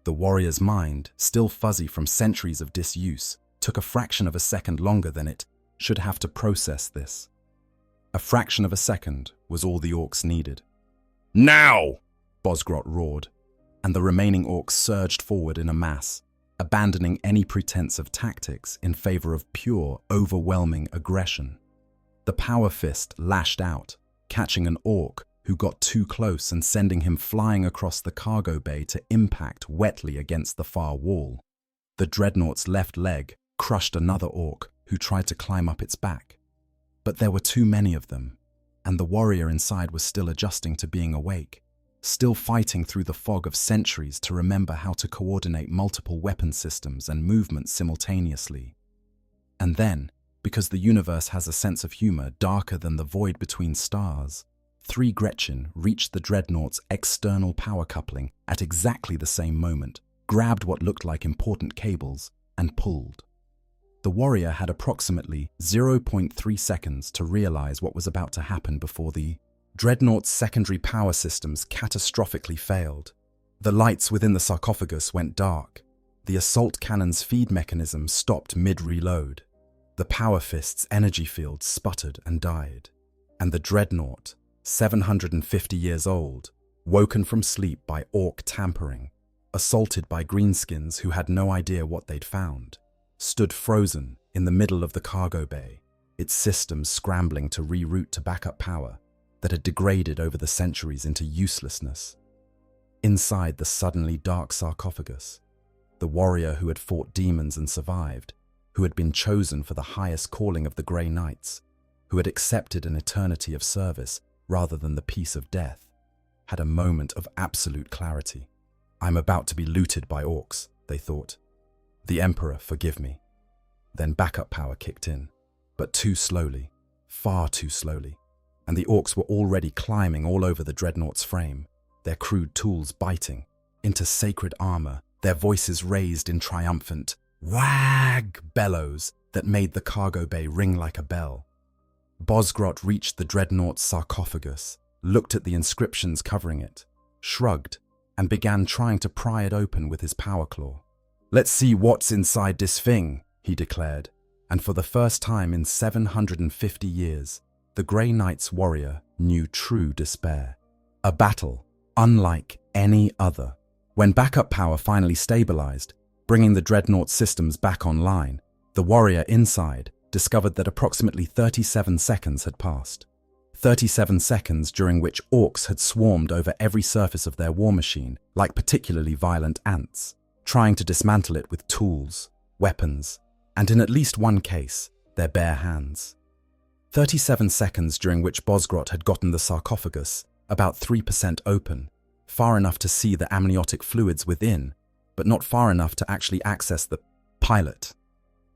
Speaker 1: The warrior's mind, still fuzzy from centuries of disuse, took a fraction of a second longer than it should have to process this. A fraction of a second was all the orcs needed. "Now!" Bosgrot roared, and the remaining orcs surged forward in a mass, abandoning any pretense of tactics in favor of pure, overwhelming aggression. The power fist lashed out, catching an orc who got too close and sending him flying across the cargo bay to impact wetly against the far wall. The Dreadnought's left leg crushed another orc who tried to climb up its back. But there were too many of them, and the warrior inside was still adjusting to being awake, still fighting through the fog of centuries to remember how to coordinate multiple weapon systems and movements simultaneously. And then, because the universe has a sense of humor darker than the void between stars, 3 Gretchen reached the Dreadnought's external power coupling at exactly the same moment, grabbed what looked like important cables, and pulled. The warrior had approximately 0.3 seconds to realize what was about to happen before the Dreadnought's secondary power systems catastrophically failed. The lights within the sarcophagus went dark. The assault cannon's feed mechanism stopped mid-reload. The power fist's energy field sputtered and died. And the Dreadnought, 750 years old, woken from sleep by orc tampering, assaulted by greenskins who had no idea what they'd found, stood frozen in the middle of the cargo bay, its systems scrambling to reroute to backup power that had degraded over the centuries into uselessness. Inside the suddenly dark sarcophagus, the warrior who had fought demons and survived, who had been chosen for the highest calling of the Grey Knights, who had accepted an eternity of service rather than the peace of death, had a moment of absolute clarity. "I'm about to be looted by orcs," they thought. "The Emperor, forgive me." Then backup power kicked in, but too slowly, far too slowly, and the orcs were already climbing all over the Dreadnought's frame, their crude tools biting into sacred armor, their voices raised in triumphant wag bellows that made the cargo bay ring like a bell. Bosgrot reached the Dreadnought's sarcophagus, looked at the inscriptions covering it, shrugged, and began trying to pry it open with his power claw. "Let's see what's inside this thing," he declared, and for the first time in 750 years, the Grey Knight's warrior knew true despair. A battle unlike any other. When backup power finally stabilized, bringing the Dreadnought systems back online, the warrior inside discovered that approximately 37 seconds had passed. 37 seconds during which orcs had swarmed over every surface of their war machine like particularly violent ants, trying to dismantle it with tools, weapons, and in at least one case, their bare hands. 37 seconds during which Bosgrot had gotten the sarcophagus about 3% open, far enough to see the amniotic fluids within, but not far enough to actually access the pilot.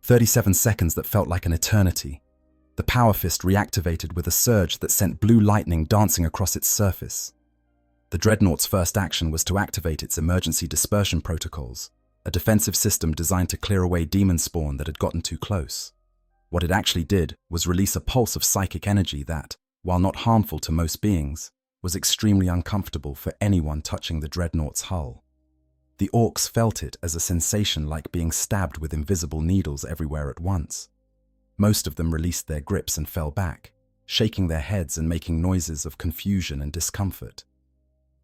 Speaker 1: 37 seconds that felt like an eternity. The power fist reactivated with a surge that sent blue lightning dancing across its surface. The Dreadnought's first action was to activate its emergency dispersion protocols, a defensive system designed to clear away demon spawn that had gotten too close. What it actually did was release a pulse of psychic energy that, while not harmful to most beings, was extremely uncomfortable for anyone touching the Dreadnought's hull. The Orks felt it as a sensation like being stabbed with invisible needles everywhere at once. Most of them released their grips and fell back, shaking their heads and making noises of confusion and discomfort.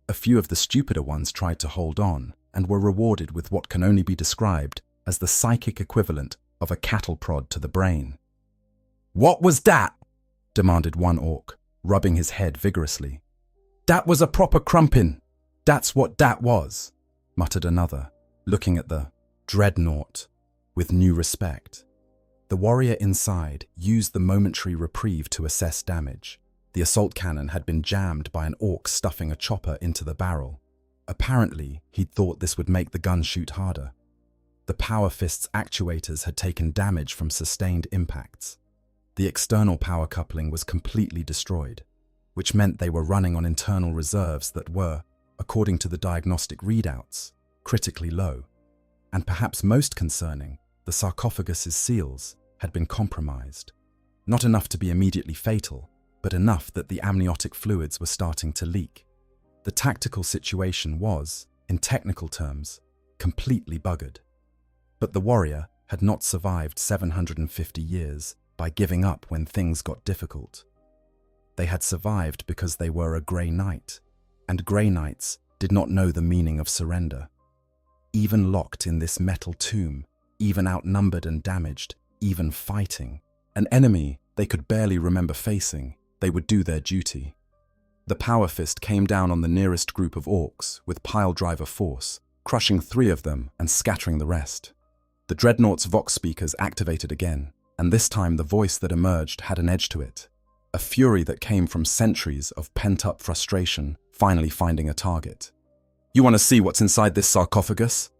Speaker 1: A few of the stupider ones tried to hold on and were rewarded with what can only be described as the psychic equivalent of a cattle prod to the brain. "What was that?" demanded one Ork, rubbing his head vigorously. "That was a proper crumpin'. That's what that was," muttered another, looking at the Dreadnought with new respect. The warrior inside used the momentary reprieve to assess damage. The assault cannon had been jammed by an Ork stuffing a chopper into the barrel. Apparently, he'd thought this would make the gun shoot harder. The power fist's actuators had taken damage from sustained impacts. The external power coupling was completely destroyed, which meant they were running on internal reserves that were, according to the diagnostic readouts, critically low. And perhaps most concerning, the sarcophagus's seals had been compromised. Not enough to be immediately fatal, but enough that the amniotic fluids were starting to leak. The tactical situation was, in technical terms, completely buggered. But the warrior had not survived 750 years by giving up when things got difficult. They had survived because they were a Grey Knight, and Grey Knights did not know the meaning of surrender. Even locked in this metal tomb, even outnumbered and damaged, even fighting, an enemy they could barely remember facing, they would do their duty. The power fist came down on the nearest group of Orks with pile-driver force, crushing 3 of them and scattering the rest. The Dreadnought's Vox speakers activated again, and this time the voice that emerged had an edge to it, a fury that came from centuries of pent-up frustration finally finding a target. "You want to see what's inside this sarcophagus?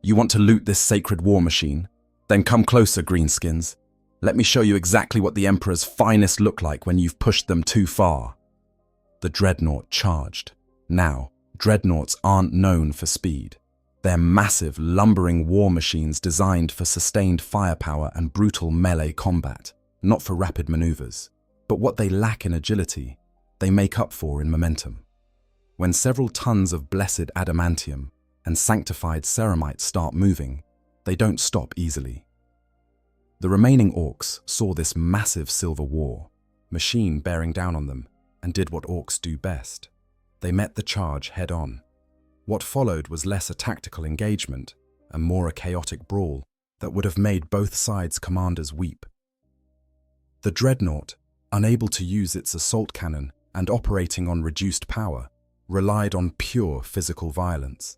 Speaker 1: You want to loot this sacred war machine? Then come closer, greenskins. Let me show you exactly what the Emperor's finest look like when you've pushed them too far." The Dreadnought charged. Now, Dreadnoughts aren't known for speed. They're massive, lumbering war machines designed for sustained firepower and brutal melee combat, not for rapid maneuvers. But what they lack in agility, they make up for in momentum. When several tons of blessed adamantium and sanctified ceramite start moving, they don't stop easily. The remaining Orks saw this massive silver war machine bearing down on them and did what Orks do best. They met the charge head-on. What followed was less a tactical engagement and more a chaotic brawl that would have made both sides' commanders weep. The Dreadnought, unable to use its assault cannon and operating on reduced power, relied on pure physical violence.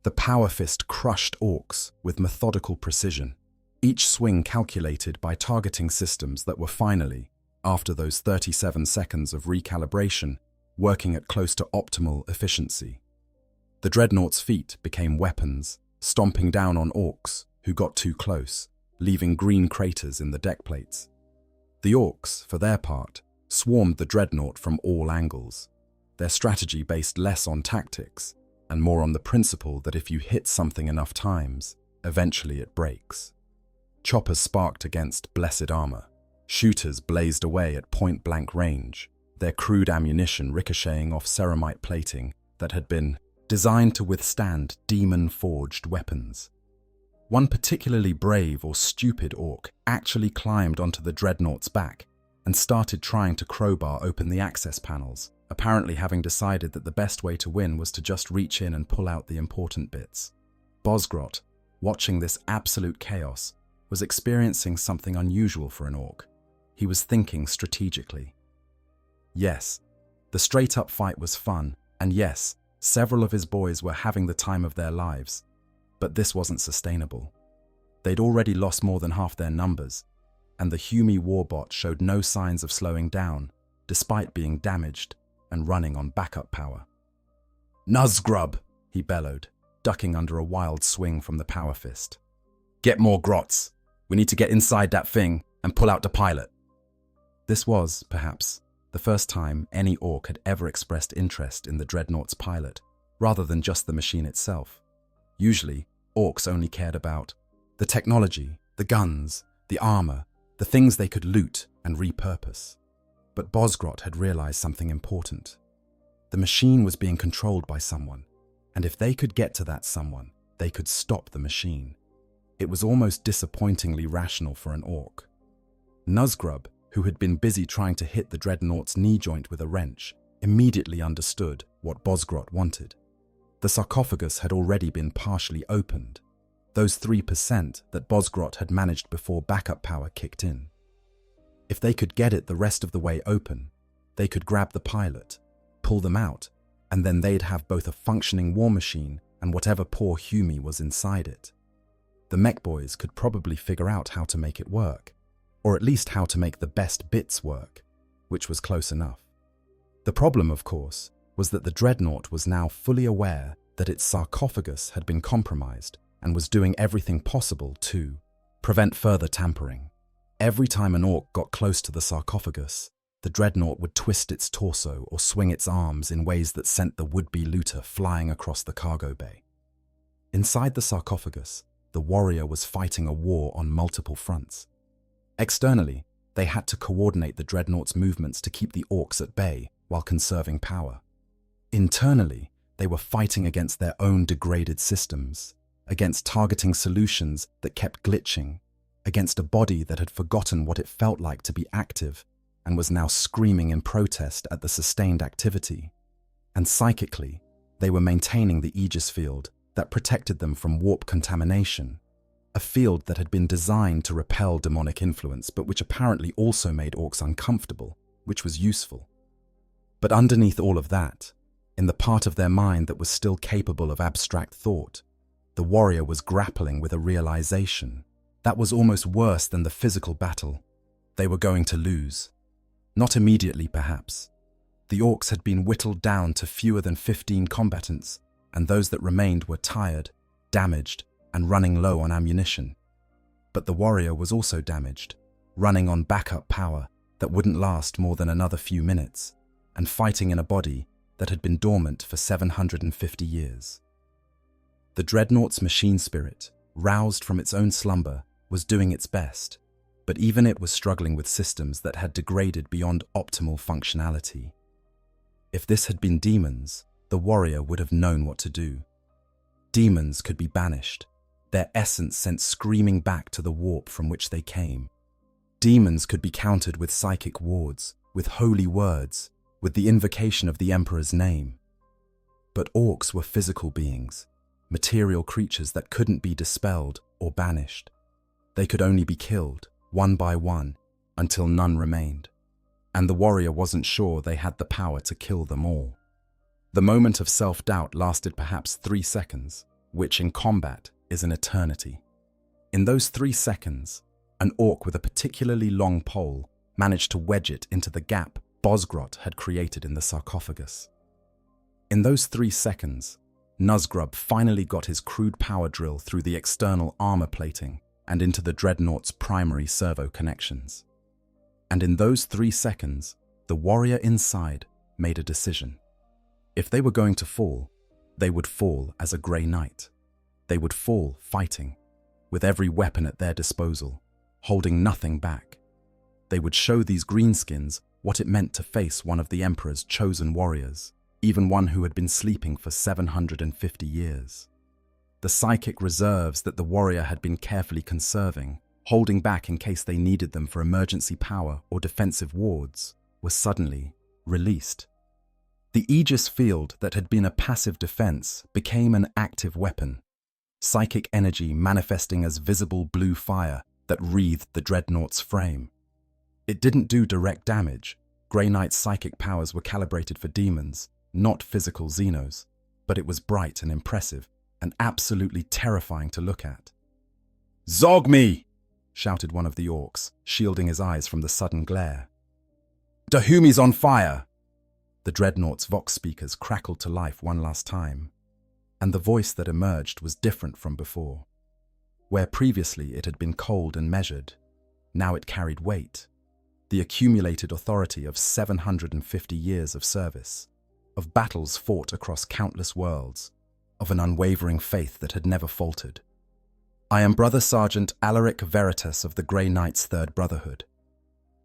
Speaker 1: The power fist crushed Orks with methodical precision, each swing calculated by targeting systems that were finally, after those 37 seconds of recalibration, working at close to optimal efficiency. The Dreadnought's feet became weapons, stomping down on Orks who got too close, leaving green craters in the deck plates. The Orks, for their part, swarmed the Dreadnought from all angles, their strategy based less on tactics and more on the principle that if you hit something enough times, eventually it breaks. Choppers sparked against blessed armor. Shooters blazed away at point-blank range, their crude ammunition ricocheting off ceramite plating that had been designed to withstand demon-forged weapons. One particularly brave or stupid Ork actually climbed onto the Dreadnought's back and started trying to crowbar open the access panels, apparently having decided that the best way to win was to just reach in and pull out the important bits. Bosgrot, watching this absolute chaos, was experiencing something unusual for an Ork. He was thinking strategically. Yes, the straight-up fight was fun, and yes, several of his boys were having the time of their lives, but this wasn't sustainable. They'd already lost more than half their numbers, and the Humi warbot showed no signs of slowing down, despite being damaged and running on backup power. "Nuzgrub!" he bellowed, ducking under a wild swing from the power fist. "Get more grots! We need to get inside that thing and pull out the pilot." This was, perhaps, the first time any Ork had ever expressed interest in the Dreadnought's pilot, rather than just the machine itself. Usually, Orks only cared about the technology, the guns, the armor, the things they could loot and repurpose. But Bosgrot had realized something important. The machine was being controlled by someone, and if they could get to that someone, they could stop the machine. It was almost disappointingly rational for an orc. Nuzgrub, who had been busy trying to hit the Dreadnought's knee joint with a wrench, immediately understood what Bosgrot wanted. The sarcophagus had already been partially opened, those 3% that Bosgrot had managed before backup power kicked in. If they could get it the rest of the way open, they could grab the pilot, pull them out, and then they'd have both a functioning war machine and whatever poor Humi was inside it. The mech boys could probably figure out how to make it work, or at least how to make the best bits work, which was close enough. The problem, of course, was that the Dreadnought was now fully aware that its sarcophagus had been compromised and was doing everything possible to prevent further tampering. Every time an orc got close to the sarcophagus, the Dreadnought would twist its torso or swing its arms in ways that sent the would-be looter flying across the cargo bay. Inside the sarcophagus, the warrior was fighting a war on multiple fronts. Externally, they had to coordinate the Dreadnought's movements to keep the orcs at bay while conserving power. Internally, they were fighting against their own degraded systems, against targeting solutions that kept glitching, against a body that had forgotten what it felt like to be active and was now screaming in protest at the sustained activity. And psychically, they were maintaining the Aegis field that protected them from warp contamination, a field that had been designed to repel demonic influence, but which apparently also made orcs uncomfortable, which was useful. But underneath all of that, in the part of their mind that was still capable of abstract thought, the warrior was grappling with a realization that was almost worse than the physical battle. They were going to lose. Not immediately, perhaps. The orcs had been whittled down to fewer than 15 combatants, and those that remained were tired, damaged, and running low on ammunition. But the warrior was also damaged, running on backup power that wouldn't last more than another few minutes, and fighting in a body that had been dormant for 750 years. The Dreadnought's machine spirit, roused from its own slumber, was doing its best, but even it was struggling with systems that had degraded beyond optimal functionality. If this had been demons, the warrior would have known what to do. Demons could be banished, their essence sent screaming back to the warp from which they came. Demons could be countered with psychic wards, with holy words, with the invocation of the Emperor's name. But orcs were physical beings, material creatures that couldn't be dispelled or banished. They could only be killed, one by one, until none remained. And the warrior wasn't sure they had the power to kill them all. The moment of self-doubt lasted perhaps 3 seconds, which in combat is an eternity. In those 3 seconds, an orc with a particularly long pole managed to wedge it into the gap Bosgrot had created in the sarcophagus. In those 3 seconds, Nuzgrub finally got his crude power drill through the external armor plating and into the Dreadnought's primary servo connections. And in those 3 seconds, the warrior inside made a decision. If they were going to fall, they would fall as a Grey Knight. They would fall fighting, with every weapon at their disposal, holding nothing back. They would show these greenskins what it meant to face one of the Emperor's chosen warriors, even one who had been sleeping for 750 years. The psychic reserves that the warrior had been carefully conserving, holding back in case they needed them for emergency power or defensive wards, were suddenly released. The Aegis field that had been a passive defense became an active weapon, psychic energy manifesting as visible blue fire that wreathed the Dreadnought's frame. It didn't do direct damage. Grey Knight's psychic powers were calibrated for demons, not physical Xenos, but it was bright and impressive, and absolutely terrifying to look at. "Zog me!" shouted one of the orcs, shielding his eyes from the sudden glare. "Dahumi's on fire!" The Dreadnought's vox speakers crackled to life one last time, and the voice that emerged was different from before. Where previously it had been cold and measured, now it carried weight, the accumulated authority of 750 years of service, of battles fought across countless worlds, of an unwavering faith that had never faltered. "I am Brother Sergeant Alaric Veritas of the Grey Knight's Third Brotherhood.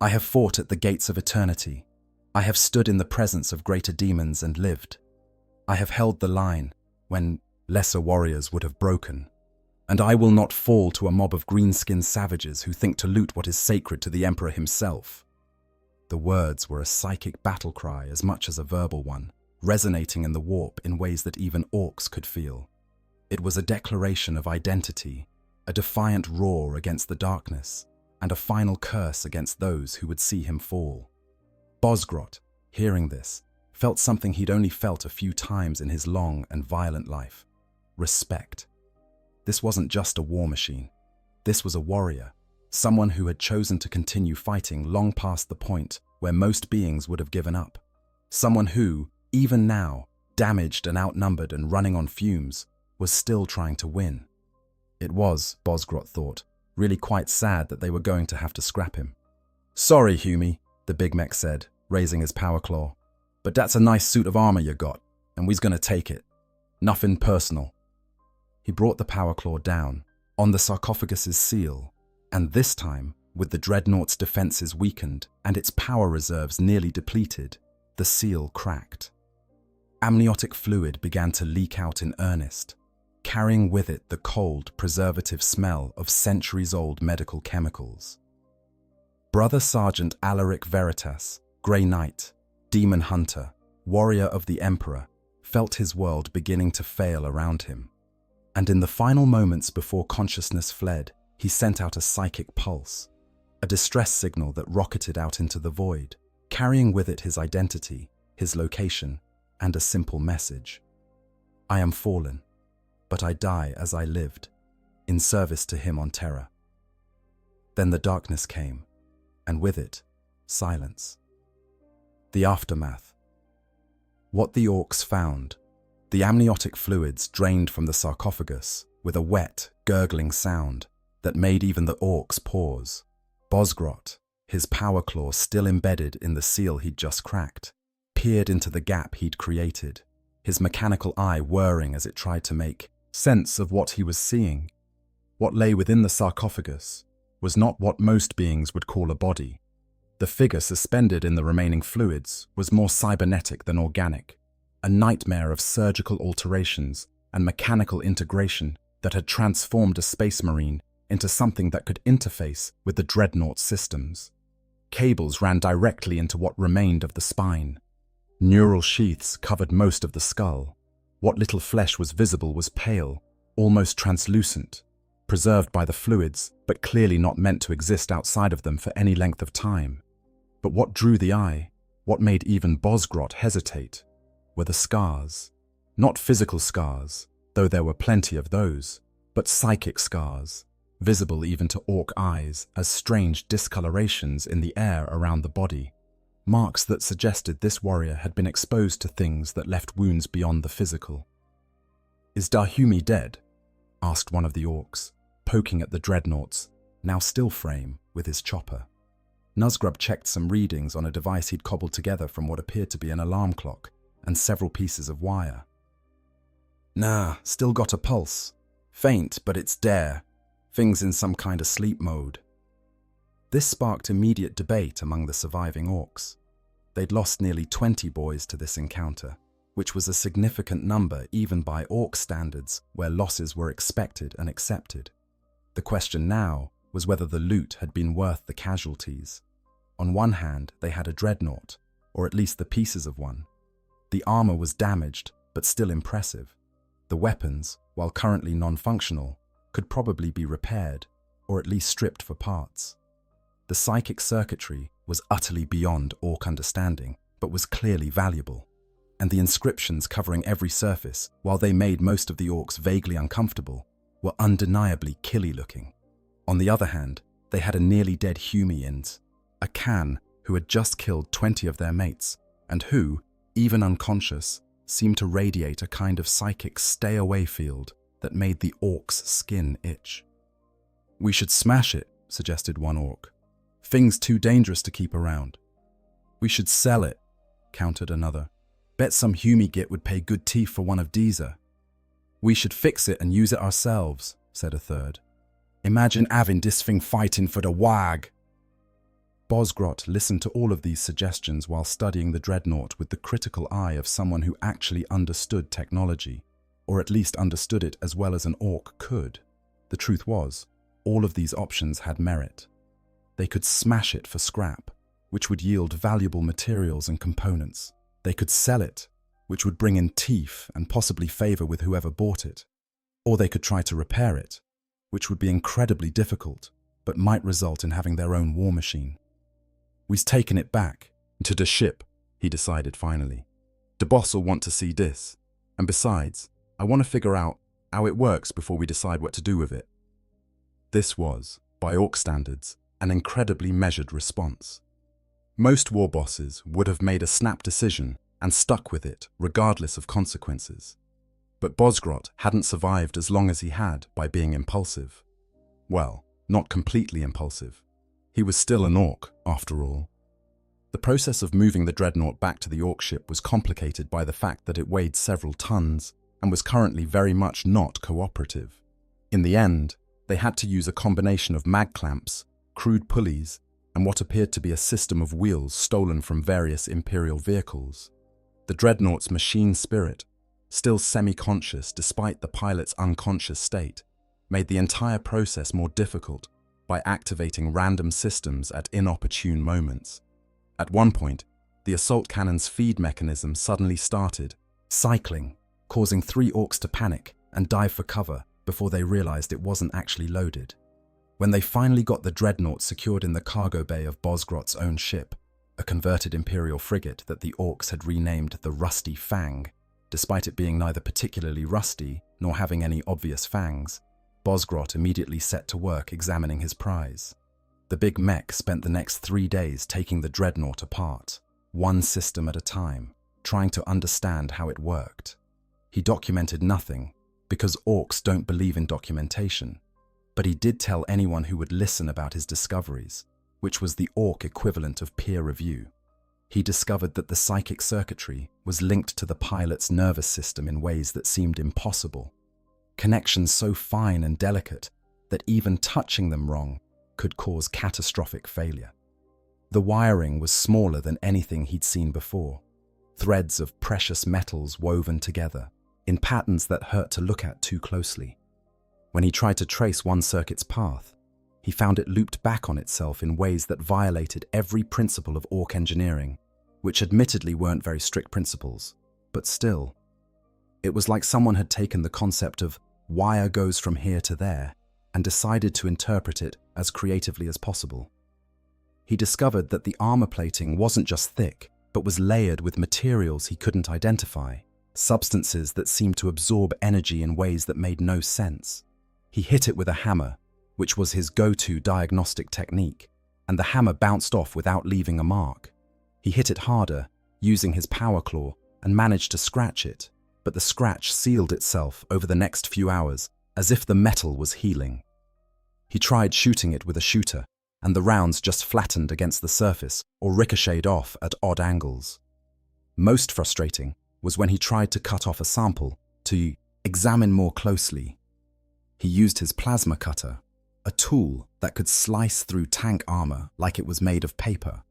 Speaker 1: I have fought at the gates of eternity. I have stood in the presence of greater demons and lived. I have held the line when lesser warriors would have broken. And I will not fall to a mob of green-skinned savages who think to loot what is sacred to the Emperor himself." The words were a psychic battle cry as much as a verbal one, resonating in the warp in ways that even orcs could feel. It was a declaration of identity, a defiant roar against the darkness, and a final curse against those who would see him fall. Bosgrot, hearing this, felt something he'd only felt a few times in his long and violent life: respect. This wasn't just a war machine. This was a warrior, someone who had chosen to continue fighting long past the point where most beings would have given up. Someone who, even now, damaged and outnumbered and running on fumes, was still trying to win. It was, Bosgrot thought, really quite sad that they were going to have to scrap him. "Sorry, Humie," the big mech said, raising his power claw, "but that's a nice suit of armor you got, and we's gonna take it. Nothing personal." He brought the power claw down, on the sarcophagus's seal, and this time, with the Dreadnought's defenses weakened and its power reserves nearly depleted, the seal cracked. Amniotic fluid began to leak out in earnest, carrying with it the cold, preservative smell of centuries-old medical chemicals. Brother Sergeant Alaric Veritas, Grey Knight, Demon Hunter, warrior of the Emperor, felt his world beginning to fail around him. And in the final moments before consciousness fled, he sent out a psychic pulse, a distress signal that rocketed out into the void, carrying with it his identity, his location, and a simple message: "I am fallen, but I die as I lived, in service to him on Terra." Then the darkness came, and with it, silence. The aftermath. What the Orks found: the amniotic fluids drained from the sarcophagus with a wet, gurgling sound that made even the Orks pause. Bosgrot, his power claw still embedded in the seal he'd just cracked, peered into the gap he'd created, his mechanical eye whirring as it tried to make sense of what he was seeing. What lay within the sarcophagus was not what most beings would call a body. The figure suspended in the remaining fluids was more cybernetic than organic, a nightmare of surgical alterations and mechanical integration that had transformed a space marine into something that could interface with the Dreadnought systems. Cables ran directly into what remained of the spine. Neural sheaths covered most of the skull. What little flesh was visible was pale, almost translucent, preserved by the fluids, but clearly not meant to exist outside of them for any length of time. But what drew the eye, what made even Bosgrot hesitate, were the scars. Not physical scars, though there were plenty of those, but psychic scars, visible even to orc eyes as strange discolorations in the air around the body. Marks that suggested this warrior had been exposed to things that left wounds beyond the physical. "Is Dahumi dead?" asked one of the orcs, poking at the Dreadnought's, now still frame, with his chopper. Nuzgrub checked some readings on a device he'd cobbled together from what appeared to be an alarm clock and several pieces of wire. "Nah, still got a pulse. Faint, but it's there. Thing's in some kind of sleep mode." This sparked immediate debate among the surviving orcs. They'd lost nearly 20 boys to this encounter, which was a significant number even by orc standards where losses were expected and accepted. The question now was whether the loot had been worth the casualties. On one hand, they had a Dreadnought, or at least the pieces of one. The armor was damaged, but still impressive. The weapons, while currently non-functional, could probably be repaired, or at least stripped for parts. The psychic circuitry was utterly beyond orc understanding, but was clearly valuable. And the inscriptions covering every surface, while they made most of the orcs vaguely uncomfortable, were undeniably killy-looking. On the other hand, they had a nearly dead Humians, a Khan who had just killed 20 of their mates, and who, even unconscious, seemed to radiate a kind of psychic stay-away field that made the orc's skin itch. "We should smash it," suggested one orc. "Thing's too dangerous to keep around." "We should sell it," countered another. "Bet some Humi-git would pay good teeth for one of Deezer." "We should fix it and use it ourselves," said a third. "Imagine having this thing fighting for the wag." Bosgrot listened to all of these suggestions while studying the Dreadnought with the critical eye of someone who actually understood technology, or at least understood it as well as an Ork could. The truth was, all of these options had merit. They could smash it for scrap, which would yield valuable materials and components. They could sell it, which would bring in teeth and possibly favor with whoever bought it. Or they could try to repair it, which would be incredibly difficult, but might result in having their own war machine. "We's taken it back to the ship," he decided finally. "The boss'll want to see this, and besides, I want to figure out how it works before we decide what to do with it." This was, by Ork standards, an incredibly measured response. Most war bosses would have made a snap decision and stuck with it regardless of consequences. But Bosgrot hadn't survived as long as he had by being impulsive. Well, not completely impulsive. He was still an Ork, after all. The process of moving the Dreadnought back to the Ork ship was complicated by the fact that it weighed several tons and was currently very much not cooperative. In the end, they had to use a combination of mag clamps, crude pulleys, and what appeared to be a system of wheels stolen from various Imperial vehicles. The Dreadnought's machine spirit, still semi-conscious despite the pilot's unconscious state, made the entire process more difficult by activating random systems at inopportune moments. At one point, the assault cannon's feed mechanism suddenly started cycling, causing 3 Orks to panic and dive for cover before they realized it wasn't actually loaded. When they finally got the Dreadnought secured in the cargo bay of Bosgrot's own ship, a converted Imperial frigate that the Orks had renamed the Rusty Fang, despite it being neither particularly rusty nor having any obvious fangs, Bosgrot immediately set to work examining his prize. The big mech spent the next 3 days taking the Dreadnought apart, one system at a time, trying to understand how it worked. He documented nothing, because Orks don't believe in documentation, but he did tell anyone who would listen about his discoveries, which was the Ork equivalent of peer review. He discovered that the psychic circuitry was linked to the pilot's nervous system in ways that seemed impossible. Connections so fine and delicate that even touching them wrong could cause catastrophic failure. The wiring was smaller than anything he'd seen before, threads of precious metals woven together, in patterns that hurt to look at too closely. When he tried to trace one circuit's path, he found it looped back on itself in ways that violated every principle of Ork engineering, which admittedly weren't very strict principles, but still. It was like someone had taken the concept of wire goes from here to there and decided to interpret it as creatively as possible. He discovered that the armor plating wasn't just thick, but was layered with materials he couldn't identify, substances that seemed to absorb energy in ways that made no sense. He hit it with a hammer, which was his go-to diagnostic technique, and the hammer bounced off without leaving a mark. He hit it harder, using his power claw, and managed to scratch it, but the scratch sealed itself over the next few hours, as if the metal was healing. He tried shooting it with a shooter, and the rounds just flattened against the surface or ricocheted off at odd angles. Most frustrating was when he tried to cut off a sample to examine more closely. He used his plasma cutter, a tool that could slice through tank armor like it was made of paper,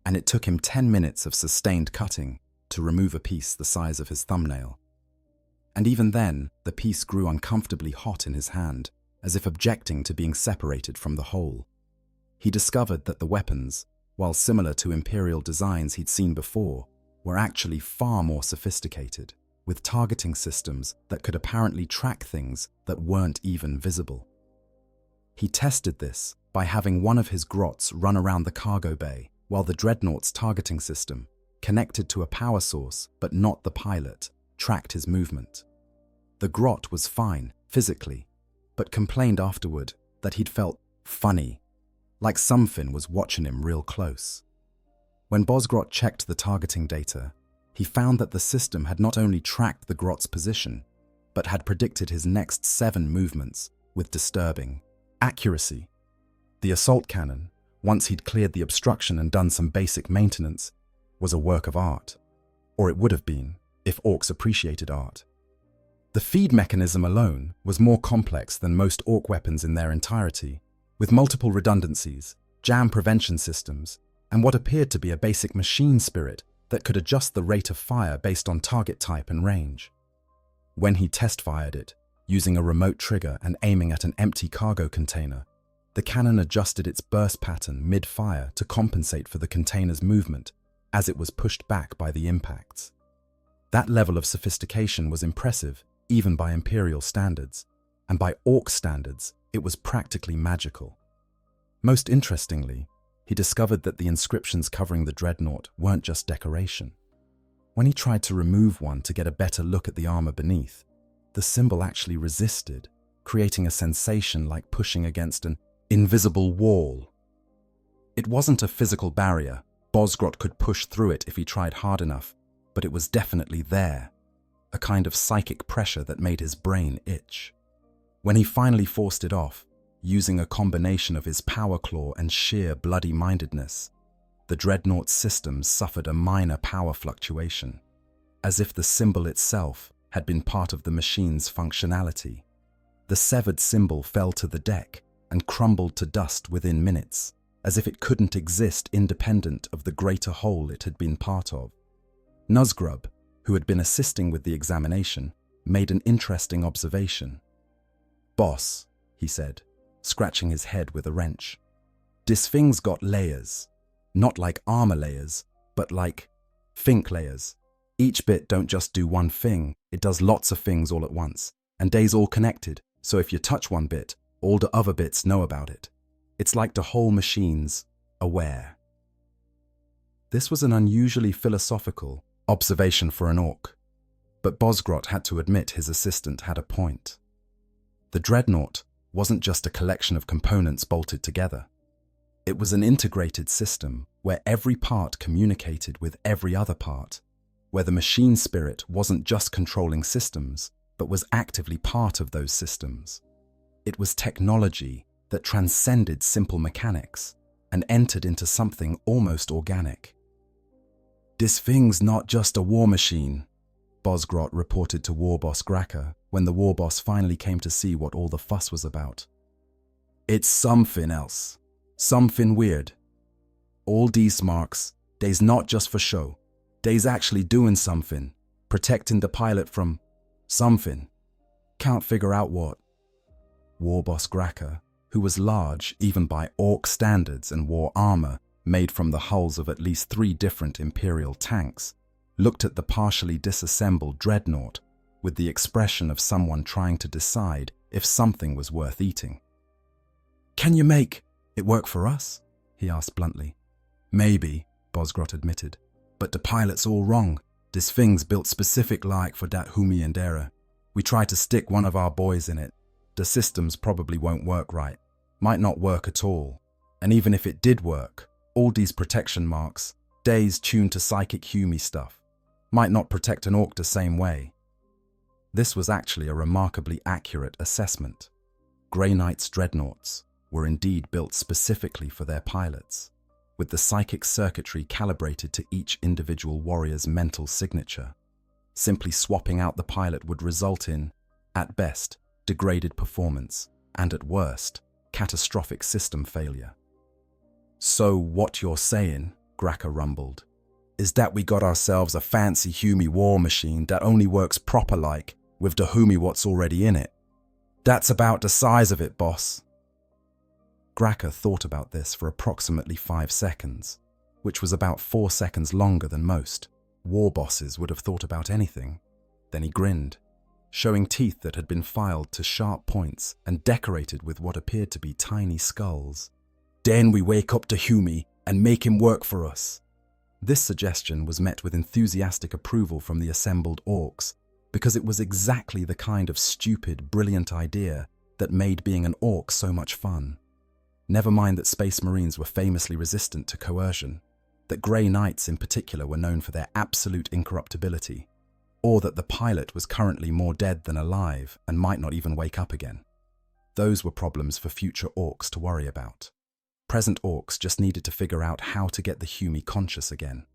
Speaker 1: and it took him 10 minutes of sustained cutting to remove a piece the size of his thumbnail. And even then, the piece grew uncomfortably hot in his hand, as if objecting to being separated from the whole. He discovered that the weapons, while similar to Imperial designs he'd seen before, were actually far more sophisticated, with targeting systems that could apparently track things that weren't even visible. He tested this by having one of his grots run around the cargo bay while the Dreadnought's targeting system, connected to a power source but not the pilot, tracked his movement. The grot was fine, physically, but complained afterward that he'd felt funny, like something was watching him real close. When Bosgrot checked the targeting data, he found that the system had not only tracked the grot's position, but had predicted his next 7 movements with disturbing accuracy. The assault cannon, once he'd cleared the obstruction and done some basic maintenance, was a work of art. Or it would have been, if Orks appreciated art. The feed mechanism alone was more complex than most Ork weapons in their entirety, with multiple redundancies, jam prevention systems, and what appeared to be a basic machine spirit that could adjust the rate of fire based on target type and range. When he test-fired it, using a remote trigger and aiming at an empty cargo container, the cannon adjusted its burst pattern mid-fire to compensate for the container's movement as it was pushed back by the impacts. That level of sophistication was impressive even by Imperial standards, and by Ork standards, it was practically magical. Most interestingly, he discovered that the inscriptions covering the Dreadnought weren't just decoration. When he tried to remove one to get a better look at the armor beneath, the symbol actually resisted, creating a sensation like pushing against an invisible wall. It wasn't a physical barrier. Bosgrot could push through it if he tried hard enough, but it was definitely there, a kind of psychic pressure that made his brain itch. When he finally forced it off, using a combination of his power claw and sheer bloody-mindedness, the Dreadnought's systems suffered a minor power fluctuation, as if the symbol itself had been part of the machine's functionality. The severed symbol fell to the deck and crumbled to dust within minutes, as if it couldn't exist independent of the greater whole it had been part of. Nuzgrub, who had been assisting with the examination, made an interesting observation. "Boss," he said, scratching his head with a wrench, "this thing's got layers. Not like armor layers, but like think layers. Each bit don't just do one thing, it does lots of things all at once, and they's all connected, so if you touch one bit, all the other bits know about it. It's like the whole machine's aware." This was an unusually philosophical observation for an Ork, but Bosgrot had to admit his assistant had a point. The Dreadnought wasn't just a collection of components bolted together. It was an integrated system where every part communicated with every other part, where the machine spirit wasn't just controlling systems, but was actively part of those systems. It was technology that transcended simple mechanics and entered into something almost organic. "This thing's not just a war machine," Bosgrot reported to Warboss Graka when the Warboss finally came to see what all the fuss was about. "It's something else. Something weird. All these marks, they's not just for show. They's actually doing something, protecting the pilot from something. Can't figure out what." Warboss Graka, who was large even by Ork standards and wore armor made from the hulls of at least 3 different Imperial tanks, looked at the partially disassembled Dreadnought with the expression of someone trying to decide if something was worth eating. "Can you make it work for us?" he asked bluntly. "Maybe," Bosgrot admitted, "but the pilot's all wrong. This thing's built specific like for that Humi and era. We tried to stick one of our boys in it. The systems probably won't work right. Might not work at all. And even if it did work, all these protection marks, days tuned to psychic Humi stuff, might not protect an Ork the same way." This was actually a remarkably accurate assessment. Grey Knight's Dreadnoughts were indeed built specifically for their pilots, with the psychic circuitry calibrated to each individual warrior's mental signature. Simply swapping out the pilot would result in, at best, degraded performance, and at worst, catastrophic system failure. "So what you're saying," Graka rumbled, "is that we got ourselves a fancy Humi war machine that only works proper like, with the Humi what's already in it. That's about the size of it, boss." Graka thought about this for approximately 5 seconds, which was about 4 seconds longer than most war bosses would have thought about anything. Then he grinned, showing teeth that had been filed to sharp points and decorated with what appeared to be tiny skulls. "Then we wake up the Humi and make him work for us." This suggestion was met with enthusiastic approval from the assembled Orks, because it was exactly the kind of stupid, brilliant idea that made being an Ork so much fun. Never mind that Space Marines were famously resistant to coercion, that Grey Knights in particular were known for their absolute incorruptibility, or that the pilot was currently more dead than alive and might not even wake up again. Those were problems for future Orks to worry about. Present Orks just needed to figure out how to get the Humi conscious again.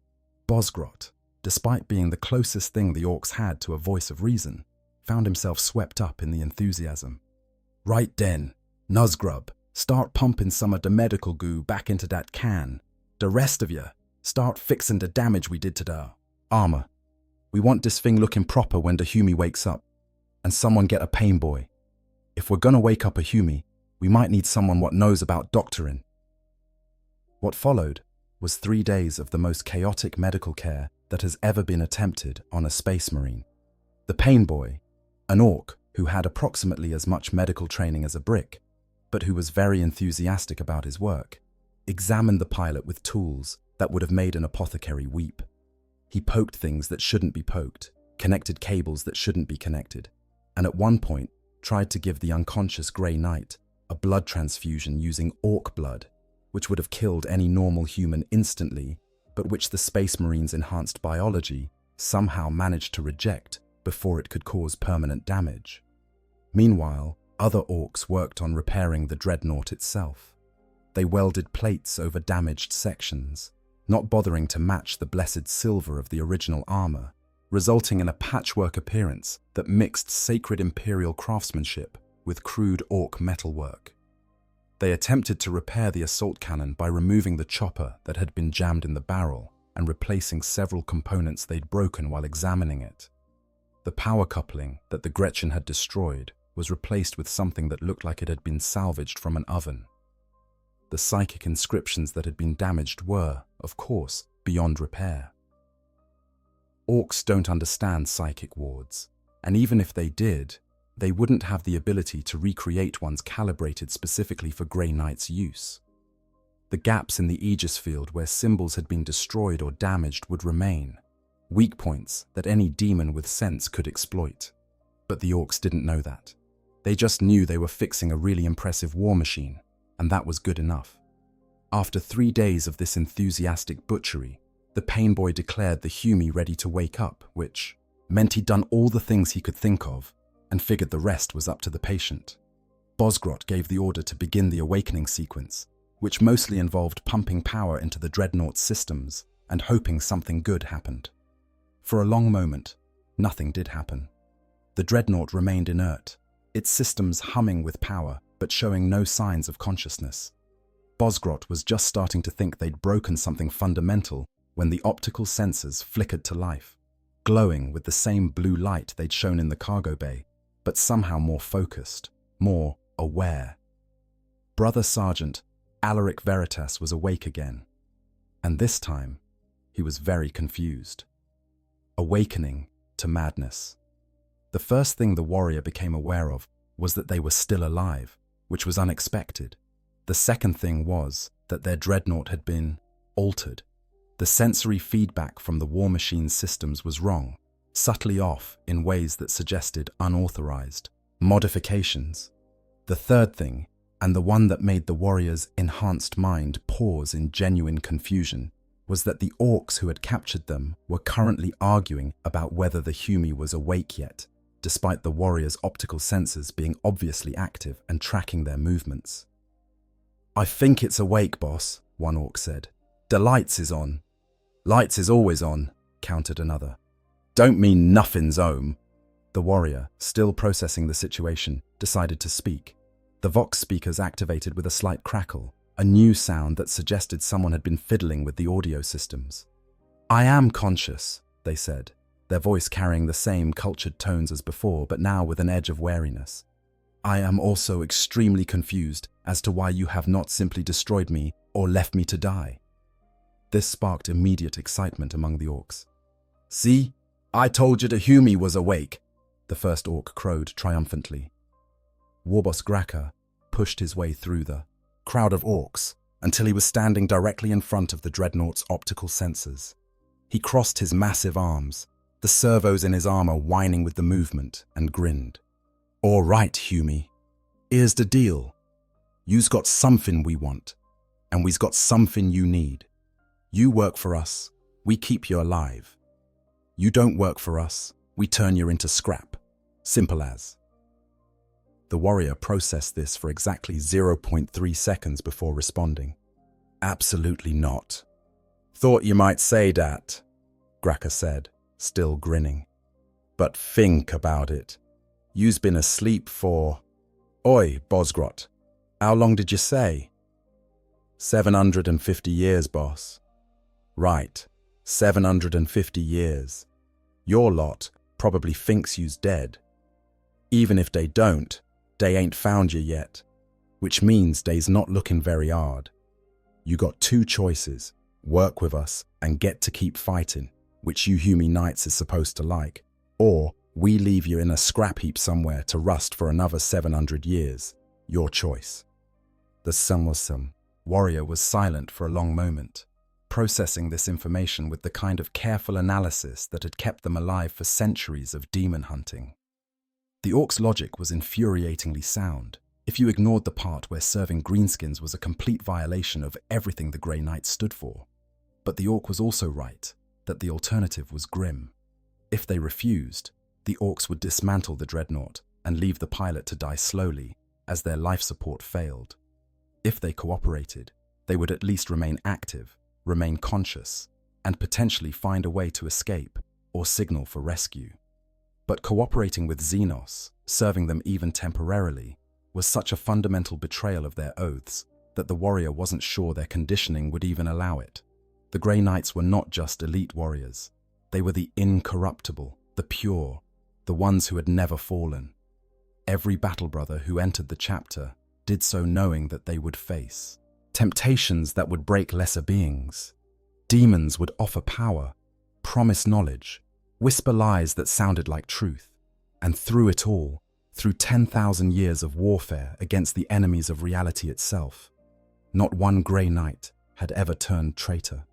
Speaker 1: Bosgrot, despite being the closest thing the Orks had to a voice of reason, found himself swept up in the enthusiasm. "Right then, Nuzgrub, Start pumping some of the medical goo back into that can. The rest of you, start fixing the damage we did to the armor. We want this thing looking proper when the Humi wakes up. And someone get a pain boy. If we're gonna wake up a Humi, we might need someone what knows about doctoring. What followed was 3 days of the most chaotic medical care that has ever been attempted on a space marine. The pain boy, an Ork who had approximately as much medical training as a brick, but who was very enthusiastic about his work, examined the pilot with tools that would have made an apothecary weep. He poked things that shouldn't be poked, connected cables that shouldn't be connected, and at one point tried to give the unconscious Grey Knight a blood transfusion using Ork blood, which would have killed any normal human instantly, but which the Space Marine's enhanced biology somehow managed to reject before it could cause permanent damage. Meanwhile, other Orks worked on repairing the Dreadnought itself. They welded plates over damaged sections, not bothering to match the blessed silver of the original armor, resulting in a patchwork appearance that mixed sacred Imperial craftsmanship with crude Ork metalwork. They attempted to repair the assault cannon by removing the chopper that had been jammed in the barrel and replacing several components they'd broken while examining it. The power coupling that the Gretchen had destroyed was replaced with something that looked like it had been salvaged from an oven. The psychic inscriptions that had been damaged were, of course, beyond repair. Orks don't understand psychic wards, and even if they did, they wouldn't have the ability to recreate ones calibrated specifically for Grey Knight's use. The gaps in the Aegis field where symbols had been destroyed or damaged would remain, weak points that any demon with sense could exploit. But the Orks didn't know that. They just knew they were fixing a really impressive war machine, and that was good enough. After 3 days of this enthusiastic butchery, the pain boy declared the Humi ready to wake up, which meant he'd done all the things he could think of and figured the rest was up to the patient. Bosgrot gave the order to begin the awakening sequence, which mostly involved pumping power into the Dreadnought's systems and hoping something good happened. For a long moment, nothing did happen. The Dreadnought remained inert, its systems humming with power but showing no signs of consciousness. Bosgrot was just starting to think they'd broken something fundamental when the optical sensors flickered to life, glowing with the same blue light they'd shown in the cargo bay, but somehow more focused, more aware. Brother Sergeant Alaric Veritas was awake again, and this time he was very confused. Awakening to madness. The first thing the warrior became aware of was that they were still alive, which was unexpected. The second thing was that their Dreadnought had been altered. The sensory feedback from the war machine's systems was wrong, subtly off in ways that suggested unauthorized modifications. The third thing, and the one that made the warrior's enhanced mind pause in genuine confusion, was that the Orks who had captured them were currently arguing about whether the Humi was awake yet, despite the warrior's optical sensors being obviously active and tracking their movements. "I think it's awake, boss," one Ork said. "The lights is on." "Lights is always on," countered another. "Don't mean nothing's home." The warrior, still processing the situation, decided to speak. The Vox speakers activated with a slight crackle, a new sound that suggested someone had been fiddling with the audio systems. "I am conscious," they said, their voice carrying the same cultured tones as before, but now with an edge of wariness. "I am also extremely confused as to why you have not simply destroyed me or left me to die." This sparked immediate excitement among the Orks. "See? I told you the Humi was awake," the first Ork crowed triumphantly. Warboss Graka pushed his way through the crowd of Orks until he was standing directly in front of the Dreadnought's optical sensors. He crossed his massive arms, the servos in his armor whining with the movement, and grinned. "All right, Humi. Here's the deal. You's got something we want, and we's got something you need. You work for us, we keep you alive. You don't work for us, we turn you into scrap. Simple as." The warrior processed this for exactly 0.3 seconds before responding. "Absolutely not." "Thought you might say that," Graka said, still grinning. "But think about it. You's been asleep for..." "Oi, Bosgrot. How long did you say? 750 years, boss. Right, 750 years. Your lot probably thinks you's dead. Even if they don't, they ain't found you yet, which means they's not looking very hard. You got two choices, work with us and get to keep fighting, which you human knights is supposed to like, or we leave you in a scrap heap somewhere to rust for another 700 years. Your choice. The warrior was silent for a long moment, processing this information with the kind of careful analysis that had kept them alive for centuries of demon hunting. The Orks' logic was infuriatingly sound, if you ignored the part where serving greenskins was a complete violation of everything the Grey Knights stood for. But the Ork was also right, that the alternative was grim. If they refused, the Orks would dismantle the Dreadnought and leave the pilot to die slowly, as their life support failed. If they cooperated, they would at least remain active, remain conscious, and potentially find a way to escape or signal for rescue. But cooperating with Xenos, serving them even temporarily, was such a fundamental betrayal of their oaths that the warrior wasn't sure their conditioning would even allow it. The Grey Knights were not just elite warriors. They were the incorruptible, the pure, the ones who had never fallen. Every battle brother who entered the chapter did so knowing that they would face temptations that would break lesser beings. Demons would offer power, promise knowledge, whisper lies that sounded like truth. And through it all, through 10,000 years of warfare against the enemies of reality itself, not one Grey Knight had ever turned traitor.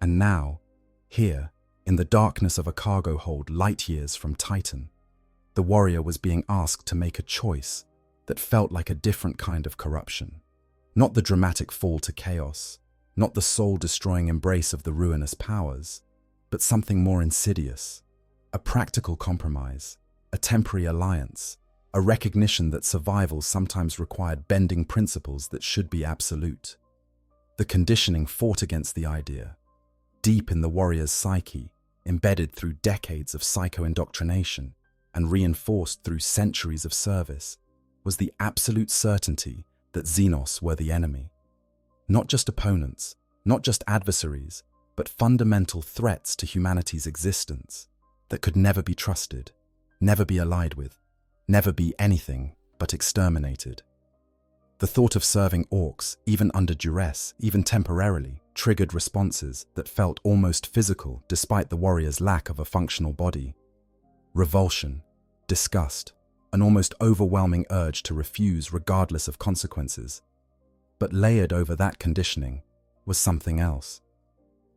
Speaker 1: And now, here, in the darkness of a cargo hold light years from Titan, the warrior was being asked to make a choice that felt like a different kind of corruption. Not the dramatic fall to chaos, not the soul-destroying embrace of the ruinous powers, but something more insidious, a practical compromise, a temporary alliance, a recognition that survival sometimes required bending principles that should be absolute. The conditioning fought against the idea. Deep in the warrior's psyche, embedded through decades of psycho-indoctrination and reinforced through centuries of service, was the absolute certainty that Xenos were the enemy. Not just opponents, not just adversaries, but fundamental threats to humanity's existence that could never be trusted, never be allied with, never be anything but exterminated. The thought of serving Orks, even under duress, even temporarily, triggered responses that felt almost physical despite the warrior's lack of a functional body. Revulsion, disgust, an almost overwhelming urge to refuse regardless of consequences. But layered over that conditioning was something else.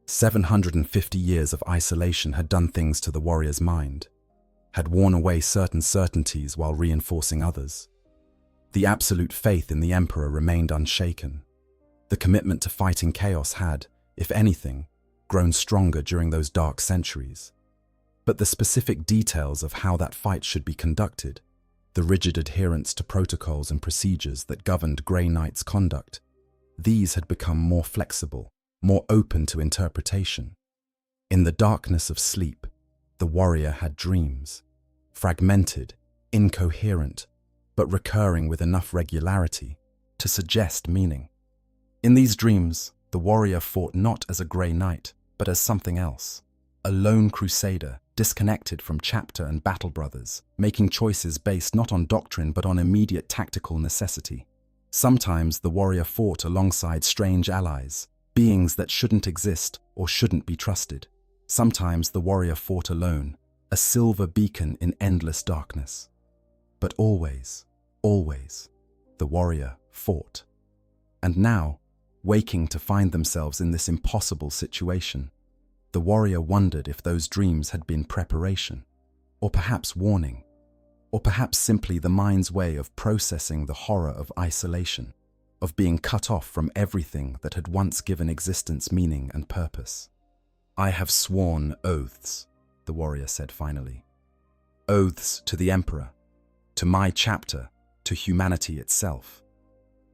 Speaker 1: 750 years of isolation had done things to the warrior's mind, had worn away certain certainties while reinforcing others. The absolute faith in the Emperor remained unshaken. The commitment to fighting chaos had, if anything, grown stronger during those dark centuries. But the specific details of how that fight should be conducted, the rigid adherence to protocols and procedures that governed Grey Knight's conduct, these had become more flexible, more open to interpretation. In the darkness of sleep, the warrior had dreams, fragmented, incoherent, but recurring with enough regularity to suggest meaning. In these dreams, the warrior fought not as a Grey Knight, but as something else, a lone crusader, disconnected from chapter and battle brothers, making choices based not on doctrine but on immediate tactical necessity. Sometimes the warrior fought alongside strange allies, beings that shouldn't exist or shouldn't be trusted. Sometimes the warrior fought alone, a silver beacon in endless darkness. But always, always, the warrior fought. And now, waking to find themselves in this impossible situation, the warrior wondered if those dreams had been preparation, or perhaps warning, or perhaps simply the mind's way of processing the horror of isolation, of being cut off from everything that had once given existence meaning and purpose. "I have sworn oaths," the warrior said finally. "Oaths to the Emperor, to my chapter, to humanity itself.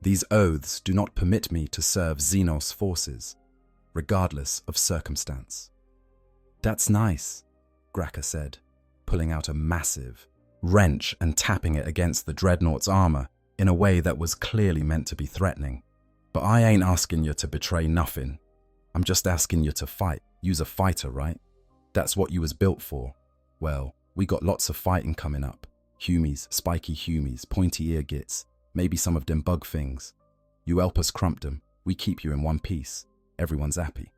Speaker 1: These oaths do not permit me to serve Xenos forces, regardless of circumstance." "That's nice," Graka said, pulling out a massive wrench and tapping it against the Dreadnought's armor, in a way that was clearly meant to be threatening. But I ain't asking you to betray nothing. I'm just asking you to fight. You's a fighter, right? That's what you was built for. Well, we got lots of fighting coming up. Humies, spiky humies, pointy ear gits, maybe some of them bug things. You help us crump them, we keep you in one piece. Everyone's happy.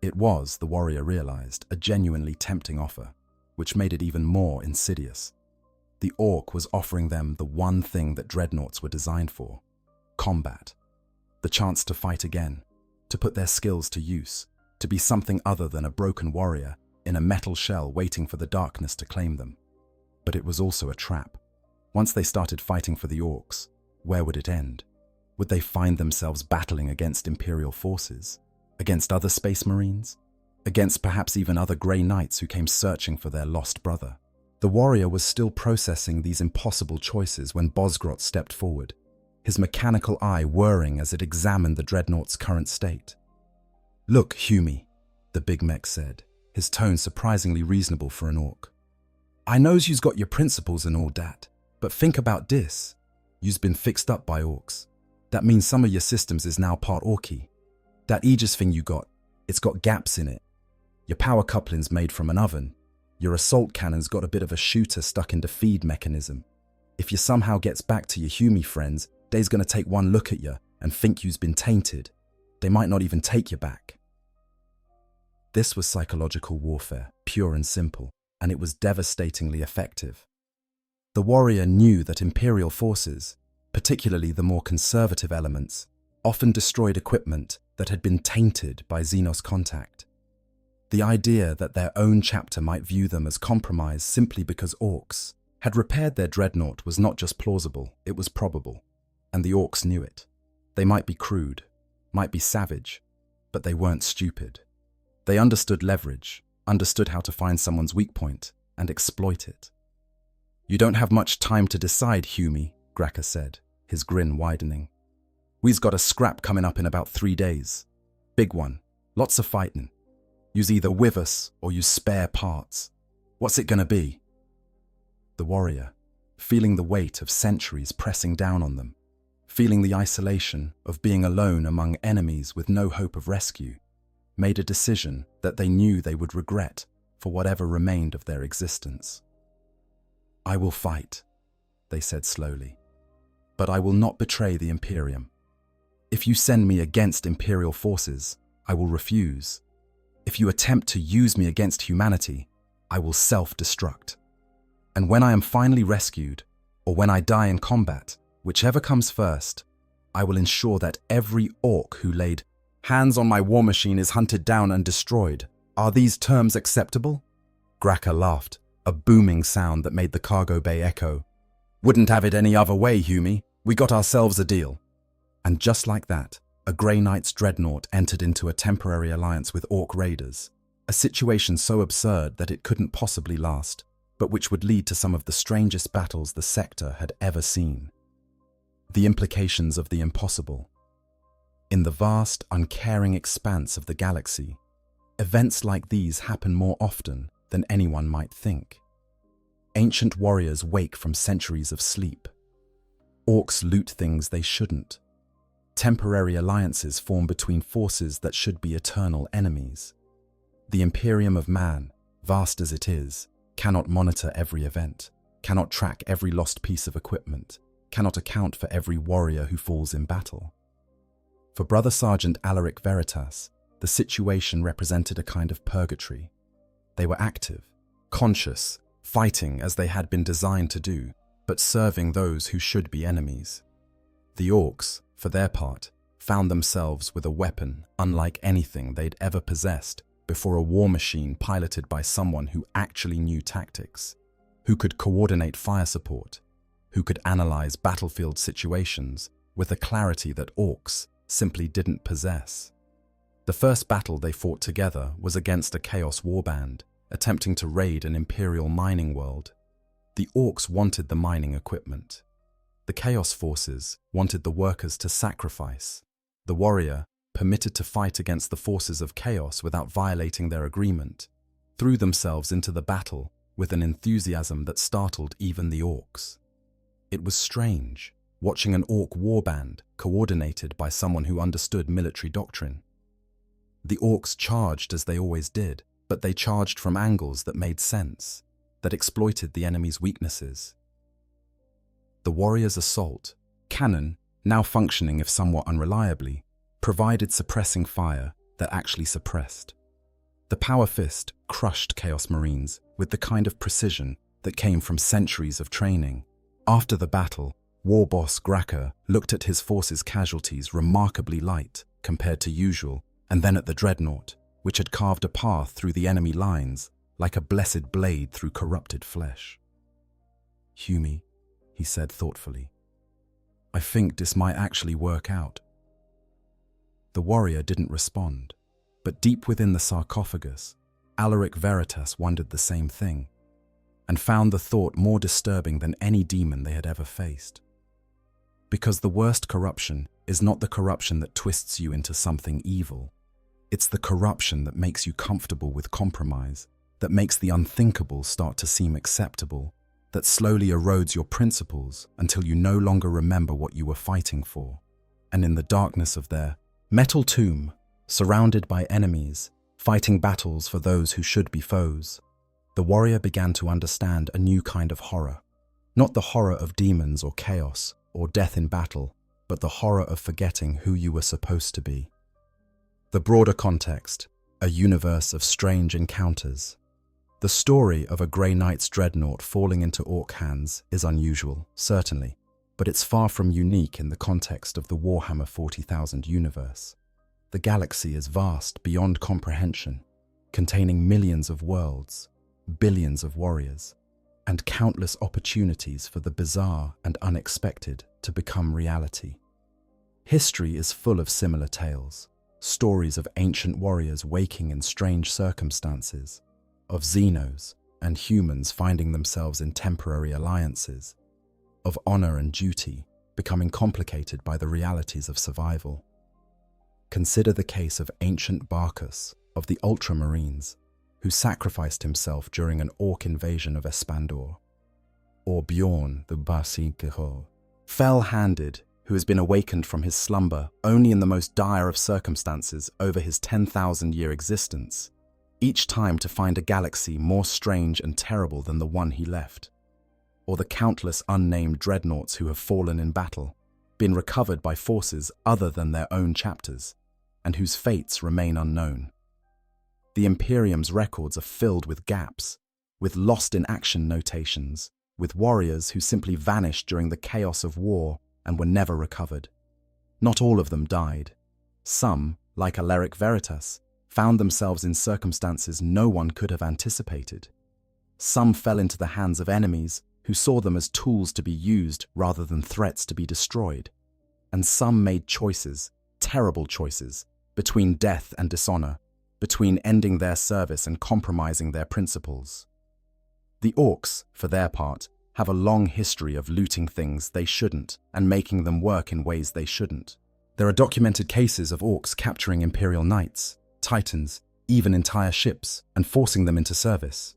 Speaker 1: It was, the warrior realized, a genuinely tempting offer, which made it even more insidious. The Ork was offering them the one thing that dreadnoughts were designed for: combat. The chance to fight again, to put their skills to use, to be something other than a broken warrior in a metal shell waiting for the darkness to claim them. But it was also a trap. Once they started fighting for the Orks, where would it end? Would they find themselves battling against Imperial forces? Against other space marines? Against perhaps even other Grey Knights who came searching for their lost brother? The warrior was still processing these impossible choices when Bosgrot stepped forward, his mechanical eye whirring as it examined the dreadnought's current state. "Look, Humie," the big mech said, his tone surprisingly reasonable for an Ork. "I knows you's got your principles and all that, but think about this. You's been fixed up by Orks. That means some of your systems is now part Orky. That Aegis thing you got, it's got gaps in it. Your power coupling's made from an oven. Your assault cannon's got a bit of a shooter stuck in the feed mechanism. If you somehow gets back to your Humie friends, they's gonna take one look at you and think you's been tainted. They might not even take you back." This was psychological warfare, pure and simple, and it was devastatingly effective. The warrior knew that Imperial forces, particularly the more conservative elements, often destroyed equipment that had been tainted by Xenos contact. The idea that their own chapter might view them as compromised simply because Orks had repaired their dreadnought was not just plausible, it was probable. And the Orks knew it. They might be crude, might be savage, but they weren't stupid. They understood leverage, understood how to find someone's weak point and exploit it. "You don't have much time to decide, Humie," Graka said, his grin widening. "We's got a scrap coming up in about 3 days. Big one, lots of fighting. You's either with us or you spare parts. What's it gonna be?" The warrior, feeling the weight of centuries pressing down on them, feeling the isolation of being alone among enemies with no hope of rescue, made a decision that they knew they would regret for whatever remained of their existence. "I will fight," they said slowly, "but I will not betray the Imperium. If you send me against Imperial forces, I will refuse. If you attempt to use me against humanity, I will self-destruct. And when I am finally rescued, or when I die in combat, whichever comes first, I will ensure that every Ork who laid hands on my war machine is hunted down and destroyed. Are these terms acceptable?" Graka laughed, a booming sound that made the cargo bay echo. "Wouldn't have it any other way, Humie. We got ourselves a deal." And just like that, a Grey Knight's dreadnought entered into a temporary alliance with Ork raiders, a situation so absurd that it couldn't possibly last, but which would lead to some of the strangest battles the sector had ever seen. The implications of the impossible. In the vast, uncaring expanse of the galaxy, events like these happen more often than anyone might think. Ancient warriors wake from centuries of sleep. Orks loot things they shouldn't. Temporary alliances form between forces that should be eternal enemies. The Imperium of man, vast as it is, cannot monitor every event, cannot track every lost piece of equipment, cannot account for every warrior who falls in battle. For Brother Sergeant Alaric Veritas, the situation represented a kind of purgatory. They were active, conscious, fighting as they had been designed to do, but serving those who should be enemies. The Orks, for their part, found themselves with a weapon unlike anything they'd ever possessed before a war machine piloted by someone who actually knew tactics, who could coordinate fire support, who could analyze battlefield situations with a clarity that Orks simply didn't possess. The first battle they fought together was against a Chaos warband, attempting to raid an Imperial mining world. The Orks wanted the mining equipment. The Chaos forces wanted the workers to sacrifice. The warrior, permitted to fight against the forces of Chaos without violating their agreement, threw themselves into the battle with an enthusiasm that startled even the Orks. It was strange, watching an Ork warband coordinated by someone who understood military doctrine. The Orks charged as they always did, but they charged from angles that made sense, that exploited the enemy's weaknesses. The warriors' assault, cannon, now functioning if somewhat unreliably, provided suppressing fire that actually suppressed. The Power Fist crushed Chaos Marines with the kind of precision that came from centuries of training. After the battle, War Boss Gracker looked at his force's casualties remarkably light compared to usual, and then at the Dreadnought, which had carved a path through the enemy lines like a blessed blade through corrupted flesh. "Humi," he said thoughtfully, "I think this might actually work out." The warrior didn't respond, but deep within the sarcophagus, Alaric Veritas wondered the same thing, and found the thought more disturbing than any demon they had ever faced. Because the worst corruption is not the corruption that twists you into something evil. It's the corruption that makes you comfortable with compromise, that makes the unthinkable start to seem acceptable, that slowly erodes your principles until you no longer remember what you were fighting for. And in the darkness of their metal tomb, surrounded by enemies, fighting battles for those who should be foes, the warrior began to understand a new kind of horror. Not the horror of demons or chaos or death in battle, but the horror of forgetting who you were supposed to be. The broader context, a universe of strange encounters. The story of a Grey Knight's Dreadnought falling into Ork hands is unusual, certainly, but it's far from unique in the context of the Warhammer 40,000 universe. The galaxy is vast beyond comprehension, containing millions of worlds, billions of warriors, and countless opportunities for the bizarre and unexpected to become reality. History is full of similar tales, stories of ancient warriors waking in strange circumstances, of Xenos and humans finding themselves in temporary alliances, of honor and duty becoming complicated by the realities of survival. Consider the case of ancient Barcus of the Ultramarines, who sacrificed himself during an Ork invasion of Espandor, or Bjorn the Barsigeho, fell-handed, who has been awakened from his slumber only in the most dire of circumstances over his 10,000-year existence, each time to find a galaxy more strange and terrible than the one he left. Or the countless unnamed dreadnoughts who have fallen in battle, been recovered by forces other than their own chapters, and whose fates remain unknown. The Imperium's records are filled with gaps, with lost-in-action notations, with warriors who simply vanished during the chaos of war and were never recovered. Not all of them died. Some, like Alaric Veritas, found themselves in circumstances no one could have anticipated. Some fell into the hands of enemies who saw them as tools to be used rather than threats to be destroyed. And some made choices, terrible choices, between death and dishonor, between ending their service and compromising their principles. The Orks, for their part, have a long history of looting things they shouldn't and making them work in ways they shouldn't. There are documented cases of Orks capturing Imperial Knights, Titans, even entire ships, and forcing them into service.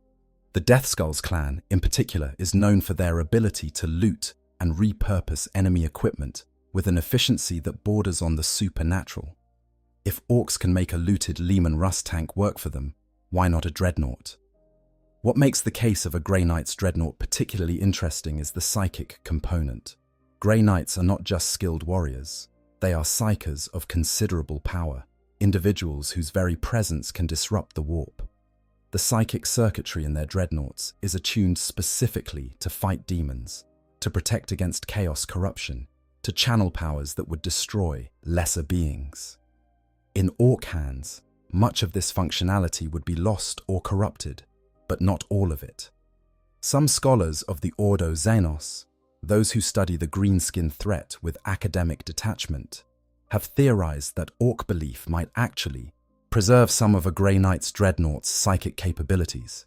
Speaker 1: The Deathskulls clan, in particular, is known for their ability to loot and repurpose enemy equipment with an efficiency that borders on the supernatural. If Orks can make a looted Lehman Russ tank work for them, why not a Dreadnought? What makes the case of a Grey Knight's Dreadnought particularly interesting is the psychic component. Grey Knights are not just skilled warriors. They are psykers of considerable power, individuals whose very presence can disrupt the warp. The psychic circuitry in their dreadnoughts is attuned specifically to fight demons, to protect against chaos corruption, to channel powers that would destroy lesser beings. In Ork hands, much of this functionality would be lost or corrupted, but not all of it. Some scholars of the Ordo Xenos, those who study the greenskin threat with academic detachment, have theorized that Ork belief might actually preserve some of a Grey Knight's Dreadnought's psychic capabilities.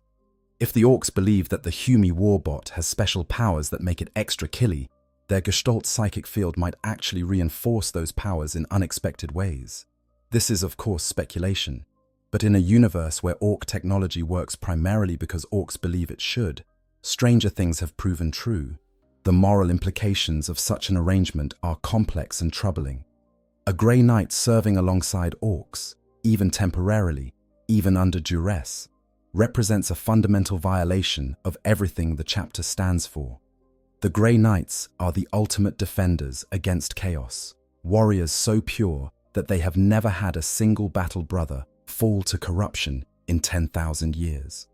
Speaker 1: If the Orks believe that the Humi warbot has special powers that make it extra killy, their Gestalt psychic field might actually reinforce those powers in unexpected ways. This is, of course, speculation, but in a universe where Ork technology works primarily because Orks believe it should, stranger things have proven true. The The moral implications of such an arrangement are complex and troubling. A Grey Knight serving alongside Orks, even temporarily, even under duress, represents a fundamental violation of everything the chapter stands for. The Grey Knights are the ultimate defenders against chaos, warriors so pure that they have never had a single battle brother fall to corruption in 10,000 years.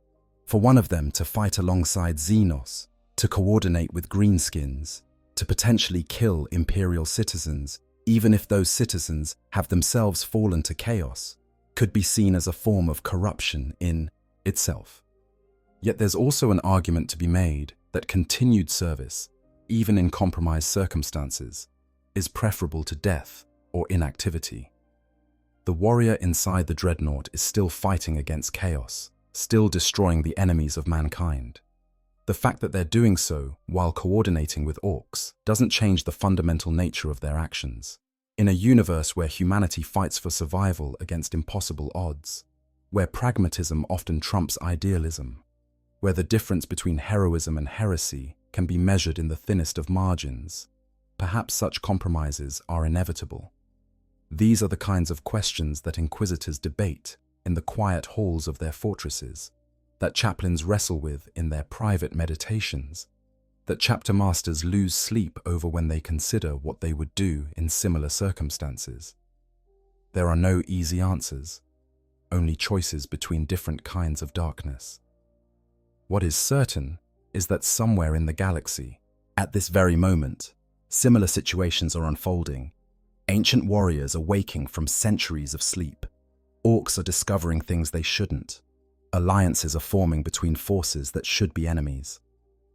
Speaker 1: For one of them to fight alongside Xenos, to coordinate with greenskins, to potentially kill Imperial citizens, even if those citizens have themselves fallen to chaos, could be seen as a form of corruption in itself. Yet there's also an argument to be made that continued service, even in compromised circumstances, is preferable to death or inactivity. The warrior inside the Dreadnought is still fighting against chaos, still destroying the enemies of mankind. The fact that they're doing so while coordinating with Orks doesn't change the fundamental nature of their actions. In a universe where humanity fights for survival against impossible odds, where pragmatism often trumps idealism, where the difference between heroism and heresy can be measured in the thinnest of margins, perhaps such compromises are inevitable. These are the kinds of questions that inquisitors debate in the quiet halls of their fortresses, that chaplains wrestle with in their private meditations, that chapter masters lose sleep over when they consider what they would do in similar circumstances. There are no easy answers, only choices between different kinds of darkness. What is certain is that somewhere in the galaxy, at this very moment, similar situations are unfolding. Ancient warriors are waking from centuries of sleep. Orks are discovering things they shouldn't. Alliances are forming between forces that should be enemies.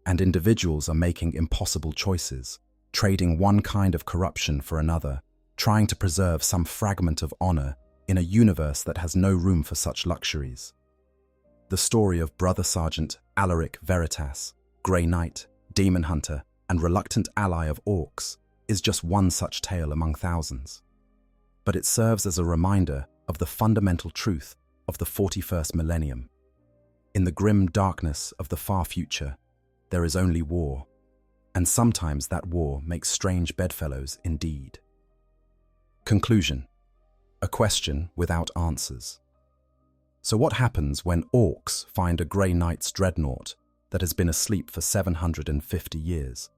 Speaker 1: And individuals are making impossible choices, trading one kind of corruption for another, trying to preserve some fragment of honor in a universe that has no room for such luxuries. The story of Brother Sergeant Alaric Veritas, Grey Knight, Demon Hunter, and reluctant ally of Orks is just one such tale among thousands. But it serves as a reminder of the fundamental truth of the 41st millennium. In the grim darkness of the far future, there is only war, and sometimes that war makes strange bedfellows indeed. Conclusion: a question without answers. So what happens when Orks find a Grey Knight's Dreadnought that has been asleep for 750 years?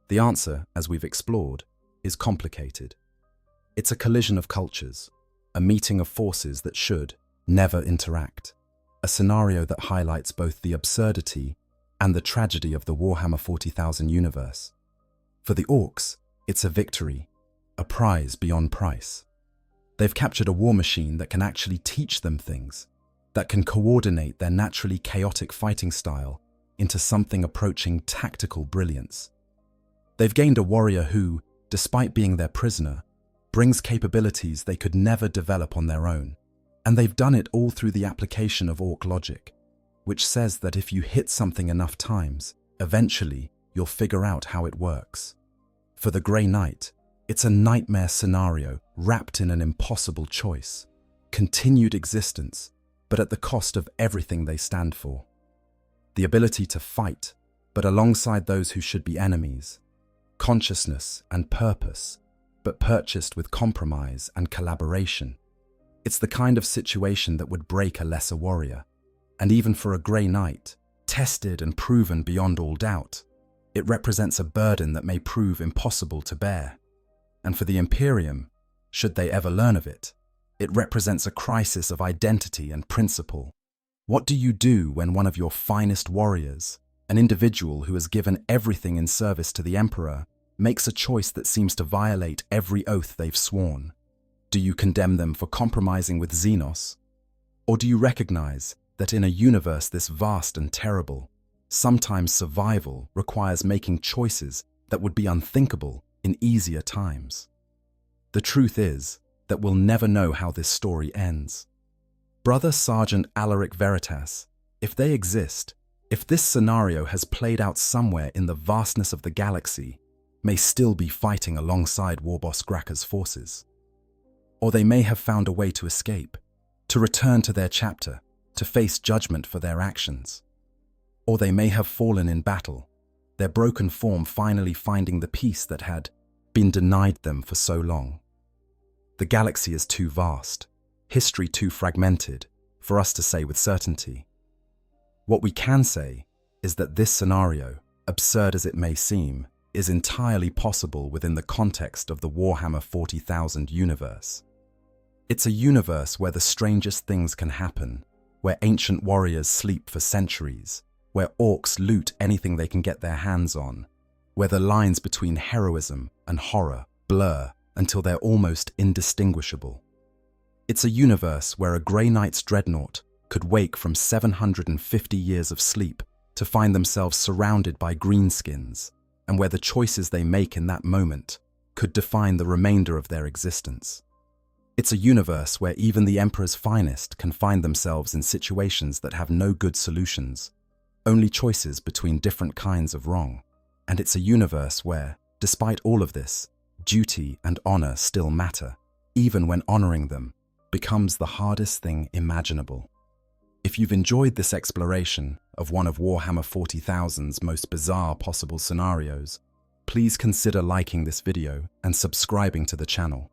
Speaker 1: The answer, as we've explored, is complicated. It's a collision of cultures, a meeting of forces that should never interact, a scenario that highlights both the absurdity and the tragedy of the Warhammer 40,000 universe. For the Orks, it's a victory, a prize beyond price. They've captured a war machine that can actually teach them things, that can coordinate their naturally chaotic fighting style into something approaching tactical brilliance. They've gained a warrior who, despite being their prisoner, brings capabilities they could never develop on their own. And they've done it all through the application of Ork logic, which says that if you hit something enough times, eventually you'll figure out how it works. For the Grey Knight, it's a nightmare scenario wrapped in an impossible choice, continued existence, but at the cost of everything they stand for. The ability to fight, but alongside those who should be enemies. Consciousness and purpose, but purchased with compromise and collaboration. It's the kind of situation that would break a lesser warrior. And even for a Grey Knight, tested and proven beyond all doubt, it represents a burden that may prove impossible to bear. And for the Imperium, should they ever learn of it, it represents a crisis of identity and principle. What do you do when one of your finest warriors, an individual who has given everything in service to the Emperor, makes a choice that seems to violate every oath they've sworn? Do you condemn them for compromising with Xenos? Or do you recognize that in a universe this vast and terrible, sometimes survival requires making choices that would be unthinkable in easier times? The truth is that we'll never know how this story ends. Brother Sergeant Alaric Veritas, if they exist, if this scenario has played out somewhere in the vastness of the galaxy, may still be fighting alongside Warboss Gracker's forces. Or they may have found a way to escape, to return to their chapter, to face judgment for their actions. Or they may have fallen in battle, their broken form finally finding the peace that had been denied them for so long. The galaxy is too vast, history too fragmented, for us to say with certainty. What we can say is that this scenario, absurd as it may seem, is entirely possible within the context of the Warhammer 40,000 universe. It's a universe where the strangest things can happen, where ancient warriors sleep for centuries, where orcs loot anything they can get their hands on, where the lines between heroism and horror blur until they're almost indistinguishable. It's a universe where a Grey Knight's Dreadnought could wake from 750 years of sleep to find themselves surrounded by greenskins, and where the choices they make in that moment could define the remainder of their existence. It's a universe where even the Emperor's finest can find themselves in situations that have no good solutions, only choices between different kinds of wrong. And it's a universe where, despite all of this, duty and honor still matter, even when honoring them becomes the hardest thing imaginable. If you've enjoyed this exploration of one of Warhammer 40,000's most bizarre possible scenarios, please consider liking this video and subscribing to the channel.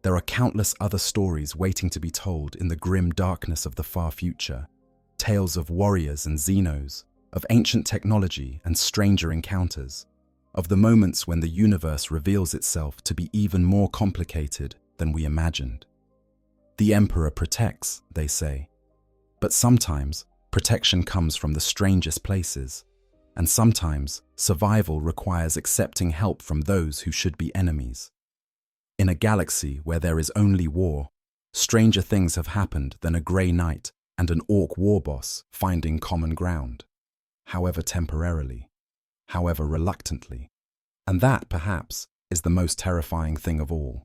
Speaker 1: There are countless other stories waiting to be told in the grim darkness of the far future, tales of warriors and xenos, of ancient technology and stranger encounters, of the moments when the universe reveals itself to be even more complicated than we imagined. The Emperor protects, they say, but sometimes protection comes from the strangest places, and sometimes survival requires accepting help from those who should be enemies. In a galaxy where there is only war, stranger things have happened than a Grey Knight and an Orc war boss finding common ground, however temporarily, however reluctantly. And that, perhaps, is the most terrifying thing of all.